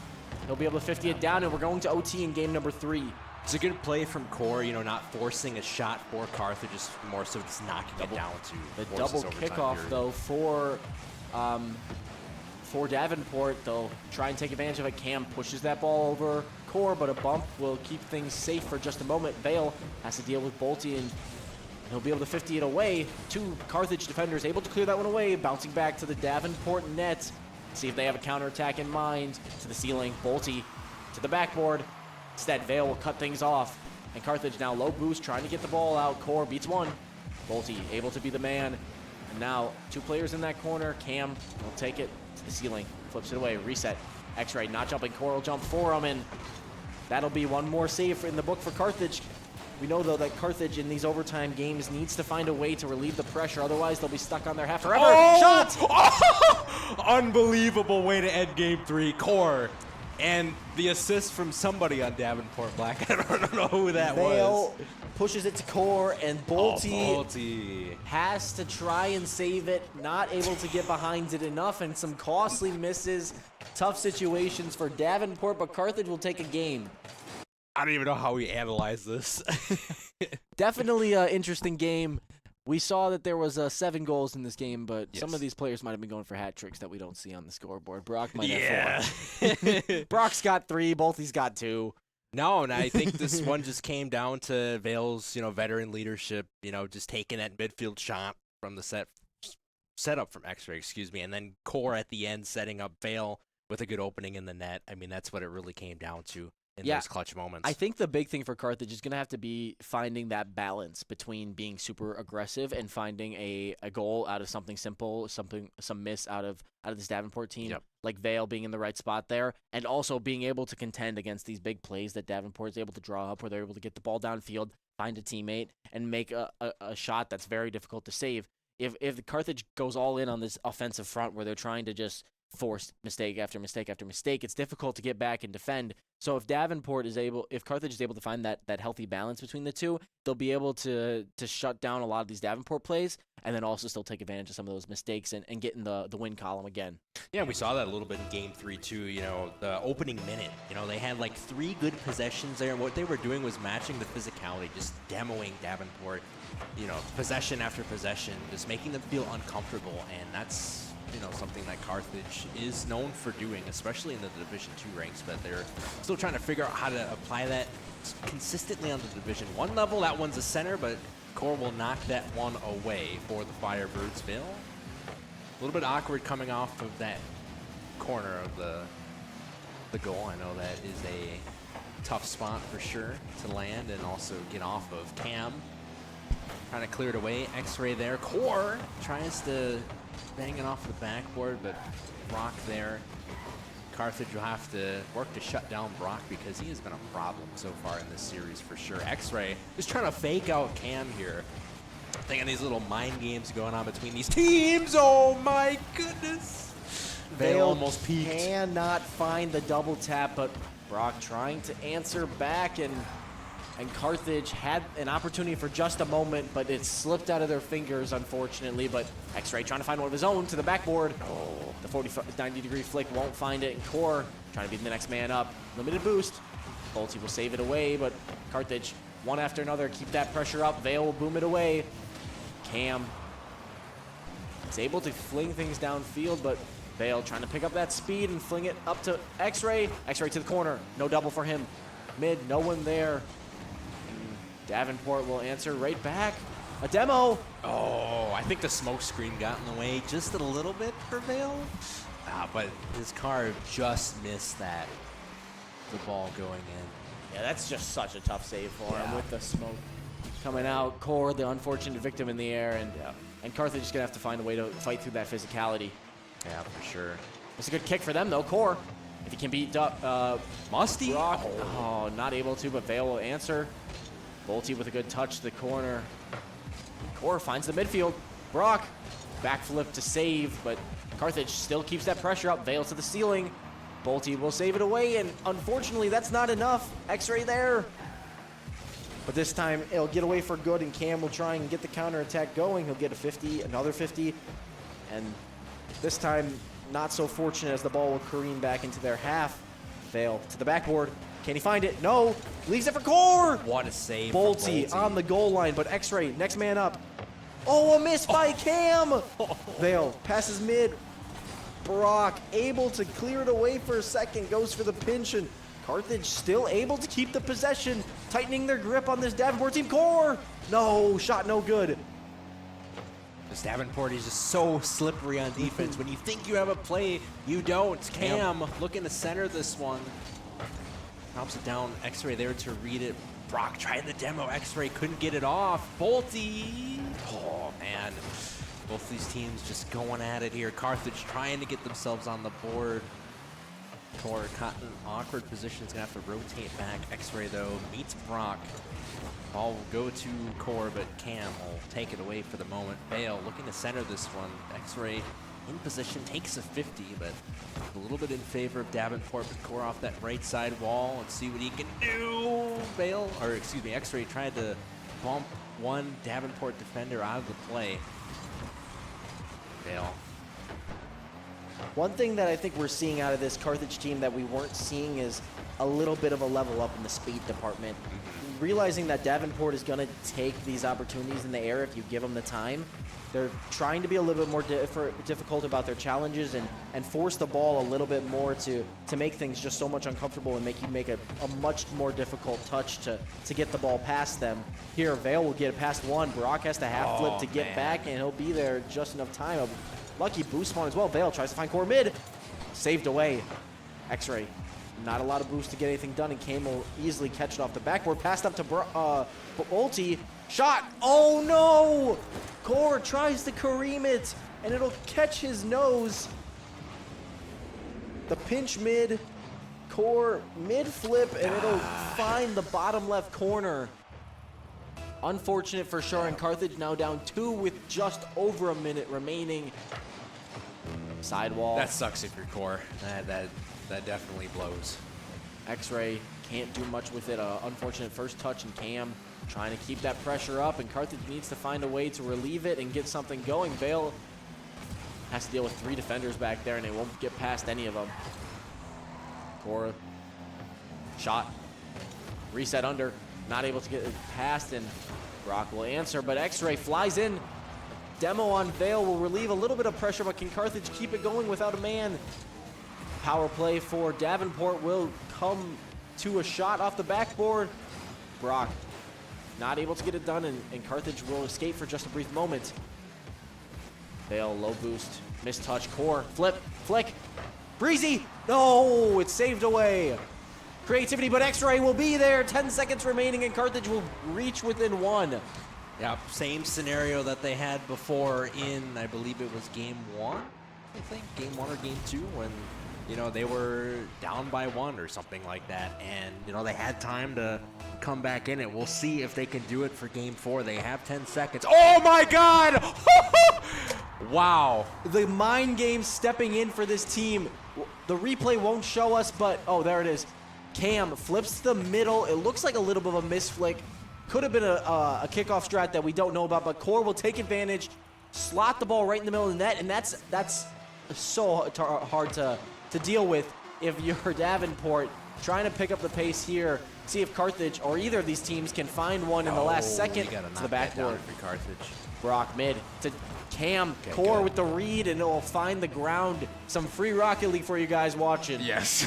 He'll be able to 50 it down, and we're going to OT in game number 3. It's a good play from Core, not forcing a shot for Carthage, just more so just knocking it down to the double kickoff, though, for Davenport. They'll try and take advantage of it. Cam pushes that ball over Core, but a bump will keep things safe for just a moment. Vale has to deal with Bolty, and he'll be able to 50 it away. 2 Carthage defenders able to clear that one away, bouncing back to the Davenport net. See if they have a counterattack in mind. To the ceiling, Bolty to the backboard. Instead, Vale will cut things off. And Carthage now low boost, trying to get the ball out. Core beats 1. Bolty able to be the man. And now 2 players in that corner. Cam will take it to the ceiling, flips it away, reset. X-Ray not jumping. Core will jump for him, and that'll be one more save in the book for Carthage. We know, though, that Carthage in these overtime games needs to find a way to relieve the pressure. Otherwise, they'll be stuck on their half forever. Shot! Oh! Unbelievable way to end game 3. Core. And the assist from somebody on Davenport Black. I don't know who that Vale was. pushes it to Core, and Bolty Bolty has to try and save it. Not able to get behind it enough, and some costly misses. Tough situations for Davenport, but Carthage will take a game. I don't even know how we analyze this. Definitely an interesting game. We saw that there was 7 goals in this game, but some of these players might have been going for hat tricks that we don't see on the scoreboard. Brock might have 4. Brock's got 3. Bolty's got 2. No, and I think this one just came down to Vale's, veteran leadership, just taking that midfield shot from the setup from X-Ray, and then Core at the end setting up Vale with a good opening in the net. I mean, that's what it really came down to. in those clutch moments. I think the big thing for Carthage is going to have to be finding that balance between being super aggressive and finding a goal out of something simple, some miss out of this Davenport team, like Vale being in the right spot there, and also being able to contend against these big plays that Davenport is able to draw up, where they're able to get the ball downfield, find a teammate, and make a shot that's very difficult to save. If Carthage goes all in on this offensive front where they're trying to just force mistake after mistake after mistake, it's difficult to get back and defend. So if Carthage is able to find that healthy balance between the two, they'll be able to shut down a lot of these Davenport plays and then also still take advantage of some of those mistakes and get in the win column again. Yeah, we saw that a little bit in Game 3 too. The opening minute, they had like 3 good possessions there, and what they were doing was matching the physicality, just demoing Davenport, possession after possession, just making them feel uncomfortable, and that's something that Carthage is known for doing, especially in the Division 2 ranks, but they're still trying to figure out how to apply that consistently on the Division 1 level. That one's a center, but Core will knock that one away for the Firebirds. Phil, a little bit awkward coming off of that corner of the goal. I know that is a tough spot for sure to land and also get off of. Cam trying to clear it away. X-Ray there. Core tries to bang it off the backboard, but Brock there. Carthage will have to work to shut down Brock because he has been a problem so far in this series for sure. X-Ray just trying to fake out Cam here. Thinking these little mind games going on between these teams. Oh my goodness. They almost peaked. Cannot find the double tap, but Brock trying to answer back, and Carthage had an opportunity for just a moment, but it slipped out of their fingers, unfortunately. But X-Ray trying to find one of his own to the backboard. Oh, the 90-degree flick won't find it, and Core trying to be the next man up. Limited boost. Bolte will save it away, but Carthage, one after another, keep that pressure up. Vale will boom it away. Cam is able to fling things downfield, but Vale trying to pick up that speed and fling it up to X-Ray. X-Ray to the corner. No double for him. Mid, no one there. Davenport will answer right back. A demo. Oh, I think the smoke screen got in the way just a little bit for Vale. But his car just missed that. The ball going in. Yeah, that's just such a tough save for him with the smoke coming out. Core, the unfortunate victim in the air, and Carthage is going to have to find a way to fight through that physicality. Yeah, for sure. It's a good kick for them, though. Core, if he can beat Musty. Brock. Oh, not able to, but Vale will answer. Bolte with a good touch to the corner. Core finds the midfield. Brock, backflip to save, but Carthage still keeps that pressure up. Vale to the ceiling. Bolte will save it away, and unfortunately, that's not enough. X-Ray there. But this time, it'll get away for good, and Cam will try and get the counterattack going. He'll get a 50, another 50, and this time, not so fortunate as the ball will careen back into their half. Vale to the backboard. Can he find it? No. Leaves it for Core. What a save. Bolte on the goal line, but X-Ray, next man up. Oh, a miss by Cam. Vale passes mid. Brock able to clear it away for a second. Goes for the pinch, and Carthage still able to keep the possession, tightening their grip on this Davenport team. Core. No, shot no good. This Davenport is just so slippery on defense. When you think you have a play, you don't. Cam looking to center this one. Drops it down. X-Ray there to read it. Brock trying the demo. X-Ray couldn't get it off. Bolte. Oh, man. Both these teams just going at it here. Carthage trying to get themselves on the board. Core caught in an awkward position. Is going to have to rotate back. X-Ray, though, meets Brock. Ball will go to Core, but Cam will take it away for the moment. Vale looking to center this one. X-Ray in position, takes a 50, but a little bit in favor of Davenport, but Core off that right side wall. Let's see what he can do. X-Ray tried to bump one Davenport defender out of the play. Vale. One thing that I think we're seeing out of this Carthage team that we weren't seeing is a little bit of a level up in the speed department. Realizing that Davenport is going to take these opportunities in the air if you give them the time. They're trying to be a little bit more difficult about their challenges and force the ball a little bit more to make things just so much uncomfortable and make you make a much more difficult touch to get the ball past them. Here, Vale will get it past one. Brock has to half flip to get back, and he'll be there just enough time. A lucky boost spawn as well. Vale tries to find Core mid. Saved away. X-Ray Not a lot of boost to get anything done, and Kane will easily catch it off the backboard. Passed up to Bolte. Shot. Oh, no! Core tries to Kareem it, and it'll catch his nose. The pinch mid. Core mid flip, and it'll find the bottom left corner. Unfortunate for sure, and Carthage now down 2 with just over a minute remaining. Sidewall. That sucks if you're Core. That definitely blows. X-Ray can't do much with it. Unfortunate first touch, and Cam trying to keep that pressure up, and Carthage needs to find a way to relieve it and get something going. Vale has to deal with 3 defenders back there, and they won't get past any of them. Core shot, reset under, not able to get it past, and Brock will answer, but X-Ray flies in. Demo on Vale will relieve a little bit of pressure, but can Carthage keep it going without a man? Power play for Davenport will come to a shot off the backboard. Brock not able to get it done, and Carthage will escape for just a brief moment. Vale, low boost, mistouch, Core, flip, flick, Breezy, no, it's saved away. Creativity, but X-Ray will be there. 10 seconds remaining, and Carthage will reach within 1. Yeah, same scenario that they had before in, I believe it was game 1, I think, game 1 or game 2, when, you know, they were down by 1 or something like that, and, you know, they had time to come back in it. We'll see if they can do it for game 4. They have 10 seconds. Oh my God! Wow. The mind game stepping in for this team. The replay won't show us, but, oh, there it is. Cam flips to the middle. It looks like a little bit of a misflick. Could have been a kickoff strat that we don't know about, but Core will take advantage, slot the ball right in the middle of the net, and that's so hard to deal with if you're Davenport. Trying to pick up the pace here, see if Carthage or either of these teams can find one in the last second to the backboard. For Carthage. Brock mid to Cam. Okay, Core good. with the read, and it will find the ground. Some free Rocket League for you guys watching. Yes.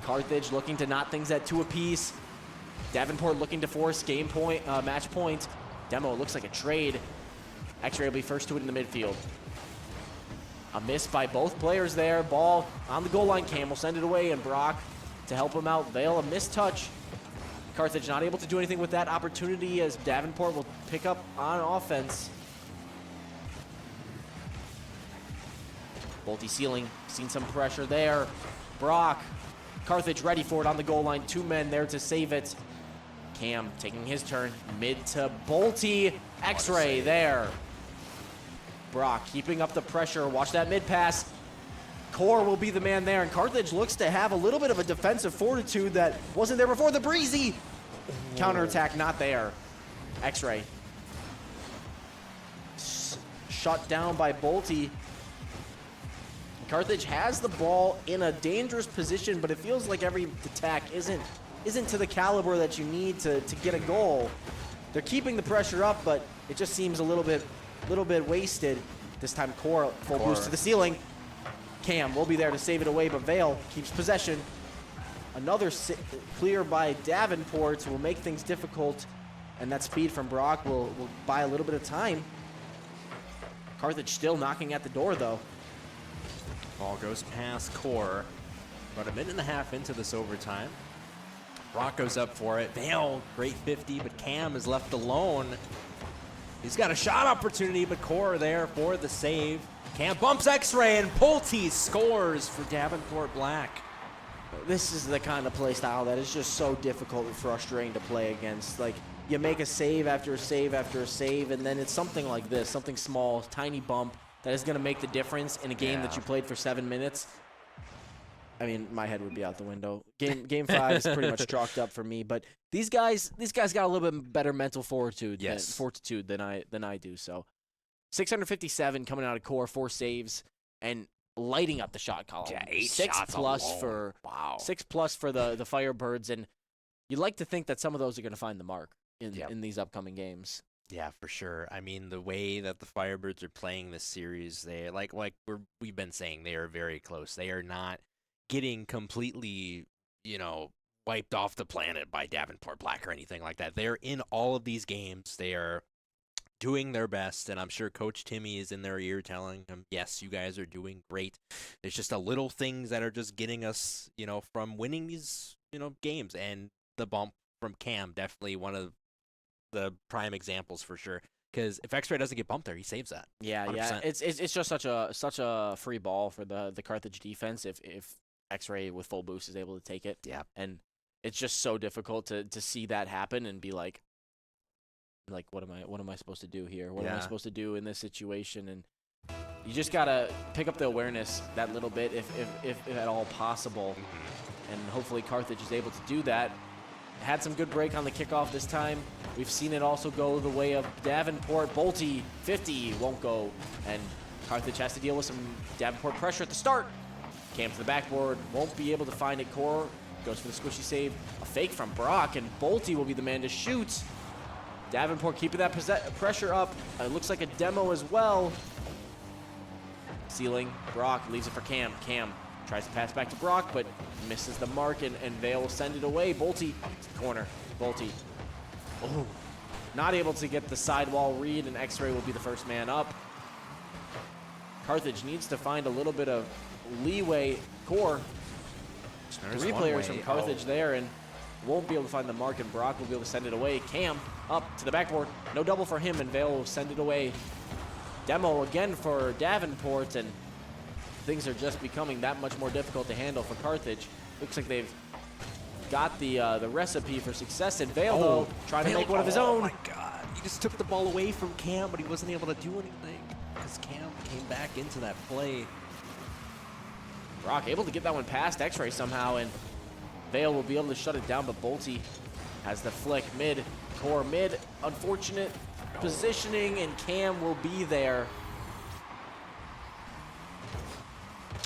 Carthage looking to knot things at 2 apiece. Davenport looking to force game point, match point. Demo looks like a trade. X-Ray will be first to it in the midfield. A miss by both players there. Ball on the goal line. Cam will send it away, and Brock to help him out. Vale, a missed touch. Carthage not able to do anything with that opportunity, as Davenport will pick up on offense. Bolte ceiling, seen some pressure there. Brock, Carthage ready for it on the goal line. 2 men there to save it. Cam taking his turn, mid to Bolte. X-Ray there. Brock keeping up the pressure. Watch that mid pass. Core will be the man there, and Carthage looks to have a little bit of a defensive fortitude that wasn't there before. The Breezy counterattack not there. X-Ray shut down by Bolte. Carthage has the ball in a dangerous position, but it feels like every attack isn't to the caliber that you need to get a goal. They're keeping the pressure up, but it just seems a little bit wasted. This time Core full boost to the ceiling. Cam will be there to save it away, but Vale keeps possession. Another clear by Davenport will make things difficult, and that speed from Brock will buy a little bit of time. Carthage still knocking at the door, though. Ball goes past Core. About a minute and a half into this overtime. Brock goes up for it. Vale, great 50, but Cam is left alone. He's got a shot opportunity, but Core there for the save. Cam bumps X-Ray, and Bolte scores for Davenport Black. This is the kind of play style that is just so difficult and frustrating to play against. Like, you make a save after a save after a save, and then it's something like this, something small, tiny bump that is going to make the difference in a game that you played for 7 minutes. I mean, my head would be out the window. Game 5 is pretty much chalked up for me, but these guys got a little bit better mental fortitude than I do. So 657 coming out of Core, 4 saves, and lighting up the shot column. Yeah, 8 6 shots plus alone. for Wow. 6 plus for the Firebirds, and you'd like to think that some of those are going to find the mark in these upcoming games. Yeah, for sure. I mean, the way that the Firebirds are playing this series, they we've been saying, they are very close. They are not getting completely, wiped off the planet by Davenport Black or anything like that. They're in all of these games. They are doing their best, and I'm sure Coach Timmy is in their ear telling them, yes, you guys are doing great. It's just a little things that are just getting us, from winning these, games. And the bump from Cam, definitely one of the prime examples for sure. Because if X-Ray doesn't get bumped there, he saves that. Yeah, 100%. yeah. It's just such a free ball for the Carthage defense if X-Ray with full boost is able to take it. Yeah. And it's just so difficult to see that happen and be like what am I supposed to do here? What am I supposed to do in this situation? And you just gotta pick up the awareness that little bit if at all possible. And hopefully Carthage is able to do that. Had some good break on the kickoff this time. We've seen it also go the way of Davenport. Bolte, 50, won't go. And Carthage has to deal with some Davenport pressure at the start. Cam to the backboard, won't be able to find it. Core goes for the squishy save. A fake from Brock, and Bolte will be the man to shoot. Davenport keeping that pressure up. It looks like a demo as well. Ceiling, Brock leaves it for Cam. Cam tries to pass back to Brock, but misses the mark, and Vale will send it away. Bolte to the corner. Bolte. Oh, not able to get the sidewall read, and X-Ray will be the first man up. Carthage needs to find a little bit of leeway. Core. Three players from Carthage there, and won't be able to find the mark, and Brock will be able to send it away. Cam up to the backboard. No double for him, and Vale will send it away. Demo again for Davenport, and things are just becoming that much more difficult to handle for Carthage. Looks like they've got the recipe for success, and Vale, though, trying to make one of his own. Oh, my God. He just took the ball away from Cam, but he wasn't able to do anything because Cam came back into that play. Brock able to get that one past X-Ray somehow, and Vale will be able to shut it down, but Bolte has the flick mid, Core mid, unfortunate positioning, and Cam will be there.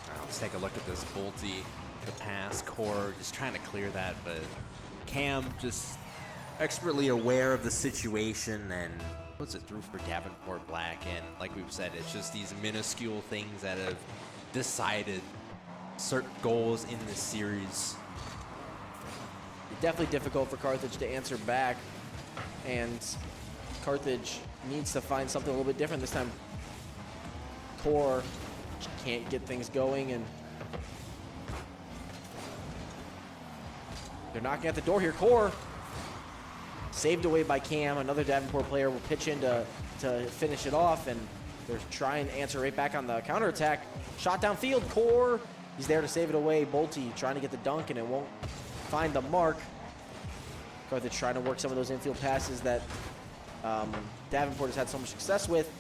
All right, let's take a look at this. Bolte, the pass, Core just trying to clear that, but Cam just expertly aware of the situation and puts it through for Davenport Black. And like we've said, it's just these minuscule things that have decided certain goals in this series. Definitely difficult for Carthage to answer back, and Carthage needs to find something a little bit different this time. Core can't get things going, and they're knocking at the door here. Core saved away by Cam. Another Davenport player will pitch in to finish it off, and they're trying to answer right back on the counterattack. Shot downfield. Core, he's there to save it away. Bolte trying to get the dunk, and it won't find the mark. Carthage trying to work some of those infield passes that Davenport has had so much success with.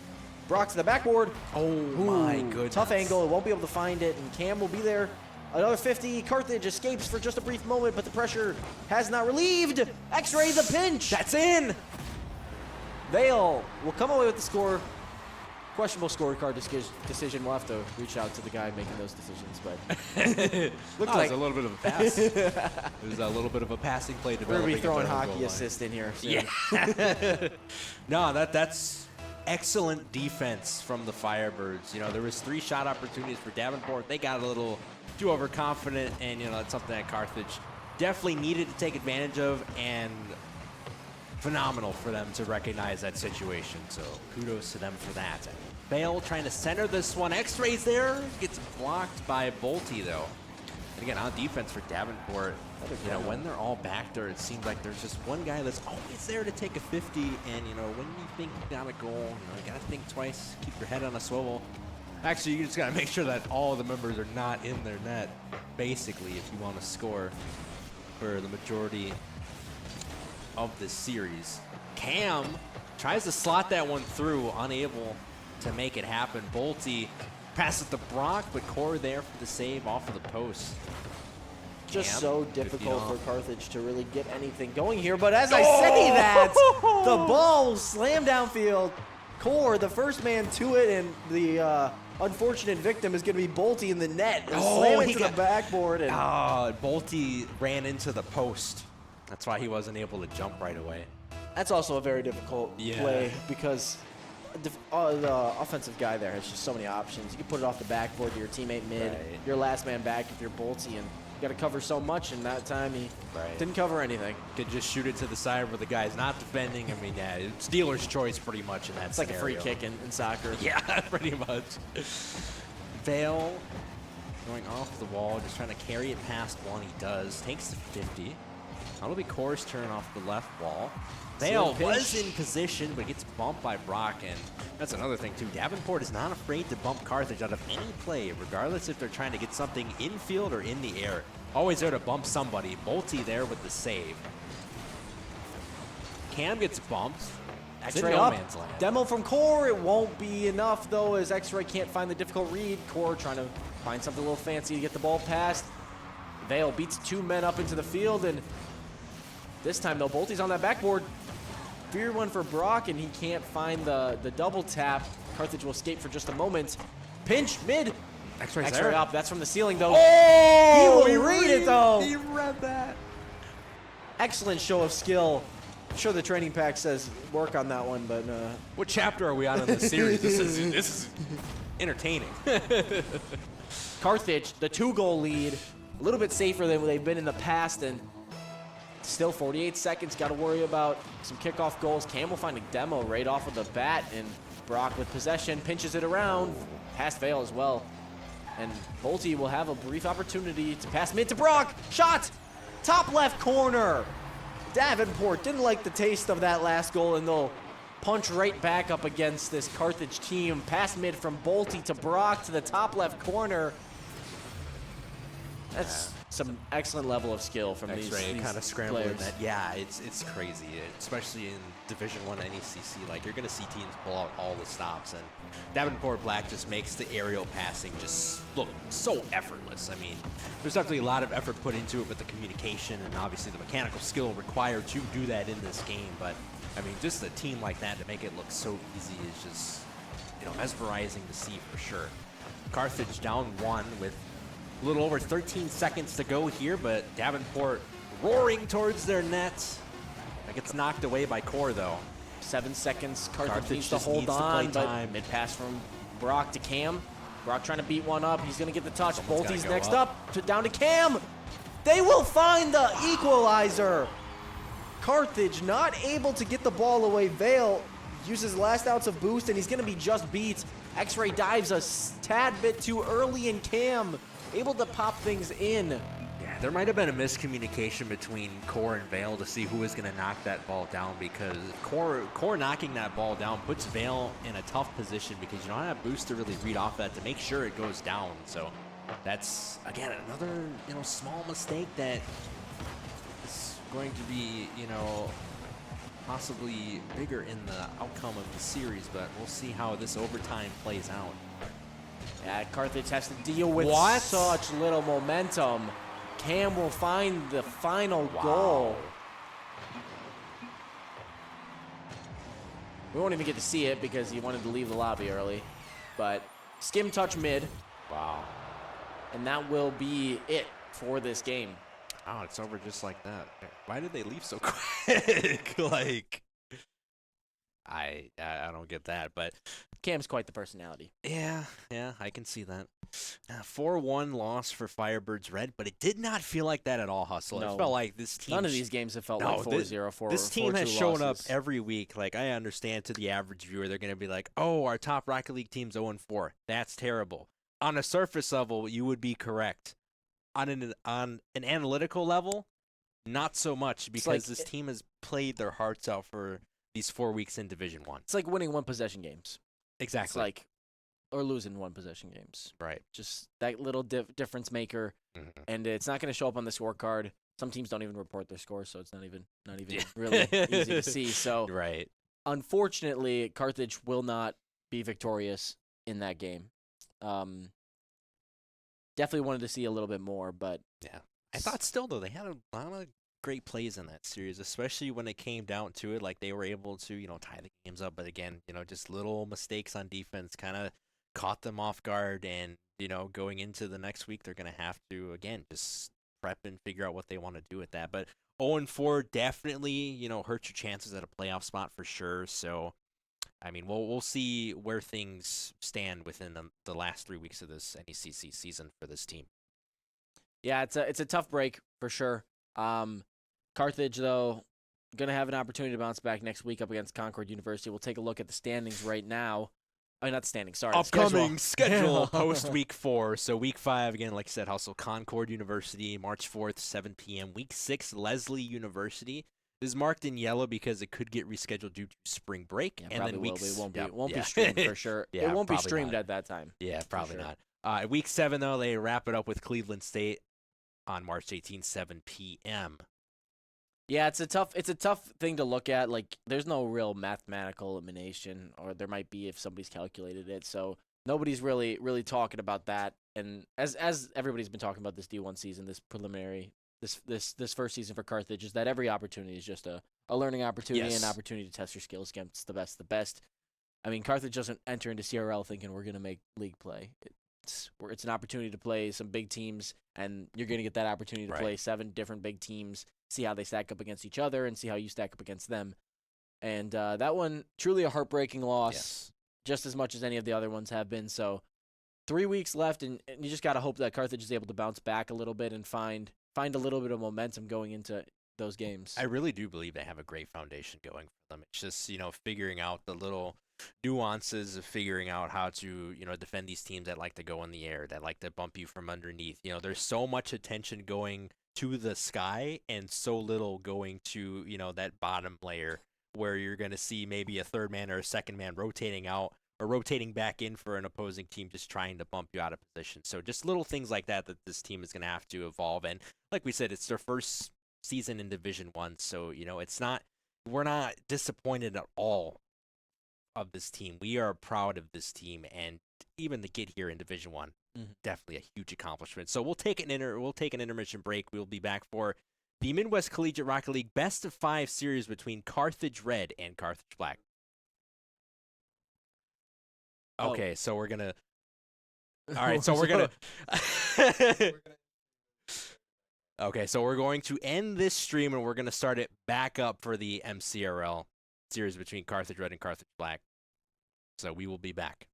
Brock to the backboard. Oh, my goodness. Tough angle. Won't be able to find it, and Cam will be there. Another 50. Carthage escapes for just a brief moment, but the pressure has not relieved. X-Ray the pinch. That's in. Vale will come away with the score. Questionable scorecard decision. We'll have to reach out to the guy making those decisions, but looked like it was a little bit of a pass. It was a little bit of a passing play we're developing. gonna be throwing hockey assist in here soon. Yeah. No, that's excellent defense from the Firebirds. There was 3 shot opportunities for Davenport. They got a little too overconfident, and that's something that Carthage definitely needed to take advantage of, and phenomenal for them to recognize that situation. So kudos to them for that. Vale trying to center this one. X-Ray's there. Gets blocked by Bolte, though. And again, on defense for Davenport, when they're all back there, it seems like there's just one guy that's always there to take a 50. And, when you think you got a goal, you got to think twice. Keep your head on a swivel. Actually, you just got to make sure that all the members are not in their net, basically, if you want to score for the majority of this series. Cam tries to slot that one through, unable to make it happen. Bolte passes to Brock, but Core there for the save off of the post. Just Cam, so difficult for Carthage to really get anything going here. But as I say that, the ball will slam downfield. Core, the first man to it, and the unfortunate victim is going to be Bolte in the net. Slam it to the backboard. And Bolte ran into the post. That's why he wasn't able to jump right away. That's also a very difficult play because the offensive guy there has just so many options. You can put it off the backboard to your teammate mid, your last man back if you're Bolte, and got to cover so much, and that time he Right. didn't cover anything. Could just shoot it to the side where the guy's not defending. I mean, yeah, it's dealer's choice pretty much in that It's like a free scenario. kick in soccer. Yeah, pretty much. Vale going off the wall, just trying to carry it past one. He does. Takes the 50. That'll be Core's turn off the left wall. Vale was in position, but gets bumped by Brock, and that's another thing, too. Davenport is not afraid to bump Carthage out of any play, regardless if they're trying to get something infield or in the air. Always there to bump somebody. Multi there with the save. Cam gets bumped. X-Ray no up. man's land. Demo from Core. It won't be enough, though, as X-Ray can't find the difficult read. Core trying to find something a little fancy to get the ball past. Vale beats 2 men up into the field, and this time, though, Bolty's on that backboard. Fear one for Brock, and he can't find the double tap. Carthage will escape for just a moment. Pinch, mid. X-Ray's X-Ray there. up. That's from the ceiling, though. Oh! He will read it, though. He read that. Excellent show of skill. I'm sure the training pack says work on that one, but What chapter are we on in this series? This is entertaining. Carthage, the 2-goal lead, a little bit safer than they've been in the past, and still 48 seconds. Got to worry about some kickoff goals. Cam will find a demo right off of the bat, and Brock with possession pinches it around, past Vale as well. And Bolte will have a brief opportunity to pass mid to Brock. Shot! Top left corner. Davenport didn't like the taste of that last goal, and they'll punch right back up against this Carthage team. Pass mid from Bolte to Brock to the top left corner. That's some excellent level of skill from these kind of scrambling players. that. Yeah, it's crazy, especially in Division I NECC. Like, you're going to see teams pull out all the stops, and Davenport Black just makes the aerial passing just look so effortless. I mean, there's definitely a lot of effort put into it with the communication and obviously the mechanical skill required to do that in this game. But, I mean, just a team like that to make it look so easy is just, mesmerizing to see for sure. Carthage down 1 with a little over 13 seconds to go here, but Davenport roaring towards their net. That gets knocked away by Core, though. 7 seconds. Carthage needs to just hold needs to on, play but time. mid pass from Brock to Cam. Brock trying to beat one up. He's going to get the touch. Someone's gotta Bolte's go next up. up. Down to Cam. They will find the equalizer. Carthage not able to get the ball away. Vale uses last ounce of boost, and he's going to be just beat. X-Ray dives a tad bit too early, and Cam able to pop things in. Yeah, there might have been a miscommunication between Core and Vale to see who was going to knock that ball down, because Core knocking that ball down puts Vale in a tough position because you don't have boost to really read off that to make sure it goes down. So that's, again, another small mistake that is going to be possibly bigger in the outcome of the series, but we'll see how this overtime plays out. Yeah, Carthage has to deal with What? such little momentum. Cam will find the final goal. We won't even get to see it because he wanted to leave the lobby early. But skim touch mid. Wow. And that will be it for this game. Oh, it's over just like that. Why did they leave so quick? Like, I don't get that, but Cam's quite the personality. yeah, I can see that. 4-1 loss for Firebirds Red, but it did not feel like that at all, Hustle. No. It felt like this team. None of these games have felt No, like 4-0, 4 This team has 4-2 shown losses. up every week. Like, I understand to the average viewer, they're going to be like, oh, our top Rocket League team's 0-4. That's terrible. On a surface level, you would be correct. On an analytical level, not so much, because like this team has played their hearts out for these 4 weeks in Division 1. It's like winning one possession games. Exactly. It's like, or losing one possession games. Right. Just that little difference maker, and it's not going to show up on the scorecard. Some teams don't even report their scores, so it's not even really easy to see. So, right. Unfortunately, Carthage will not be victorious in that game. Definitely wanted to see a little bit more, but yeah, I thought still though they had a lot of great plays in that series, especially when it came down to it. Like, they were able to tie the games up, but again, just little mistakes on defense kind of caught them off guard, and going into the next week they're gonna have to again just prep and figure out what they want to do with that. But 0-4 definitely hurt your chances at a playoff spot for sure. So I mean, we'll see where things stand within the last 3 weeks of this NECC season for this team. Yeah, it's a tough break for sure. Carthage though gonna have an opportunity to bounce back next week up against Concord University. We'll take a look at the standings right now. I mean, not the standings. Sorry, Upcoming the schedule post week 4. So week 5 again, like I said, Hustle Concord University, March 4th, 7 p.m. Week 6, Leslie University. This is marked in yellow because it could get rescheduled due to spring break. Yeah, and then will. weeks It won't be. yep, It won't yeah. be streamed for sure. Yeah, it won't be probably streamed not. at that time. Yeah, probably sure. not. Week 7 though, they wrap it up with Cleveland State on March 18th, 7 p.m. Yeah, it's a tough thing to look at. Like, there's no real mathematical elimination, or there might be if somebody's calculated it. So nobody's really talking about that. And as everybody's been talking about this D1 season, this preliminary, this first season for Carthage, is that every opportunity is just a learning opportunity, Yes. an opportunity to test your skills against the best. The best. I mean, Carthage doesn't enter into CRL thinking we're gonna make league play. It's an opportunity to play some big teams, and you're gonna get that opportunity to Right. play 7 different big teams, see how they stack up against each other, and see how you stack up against them. And that one, truly a heartbreaking loss, Yes. just as much as any of the other ones have been. So 3 weeks left, and you just got to hope that Carthage is able to bounce back a little bit and find a little bit of momentum going into those games. I really do believe they have a great foundation going for them. It's just, figuring out the little nuances of figuring out how to, defend these teams that like to go in the air, that like to bump you from underneath. There's so much attention going to the sky and so little going to, that bottom layer where you're going to see maybe a third man or a second man rotating out or rotating back in for an opposing team just trying to bump you out of position. So just little things like that this team is going to have to evolve. And like we said, it's their first season in Division 1, so we're not disappointed at all of this team. We are proud of this team, and even to get here in Division 1, definitely a huge accomplishment. So we'll take an intermission break. We'll be back for the Midwest Collegiate Rocket League Best of 5 series between Carthage Red and Carthage Black. Okay, so we're gonna. All right, so we're gonna. Okay, so we're going to end this stream and we're going to start it back up for the MCRL series between Carthage Red and Carthage Black. So we will be back.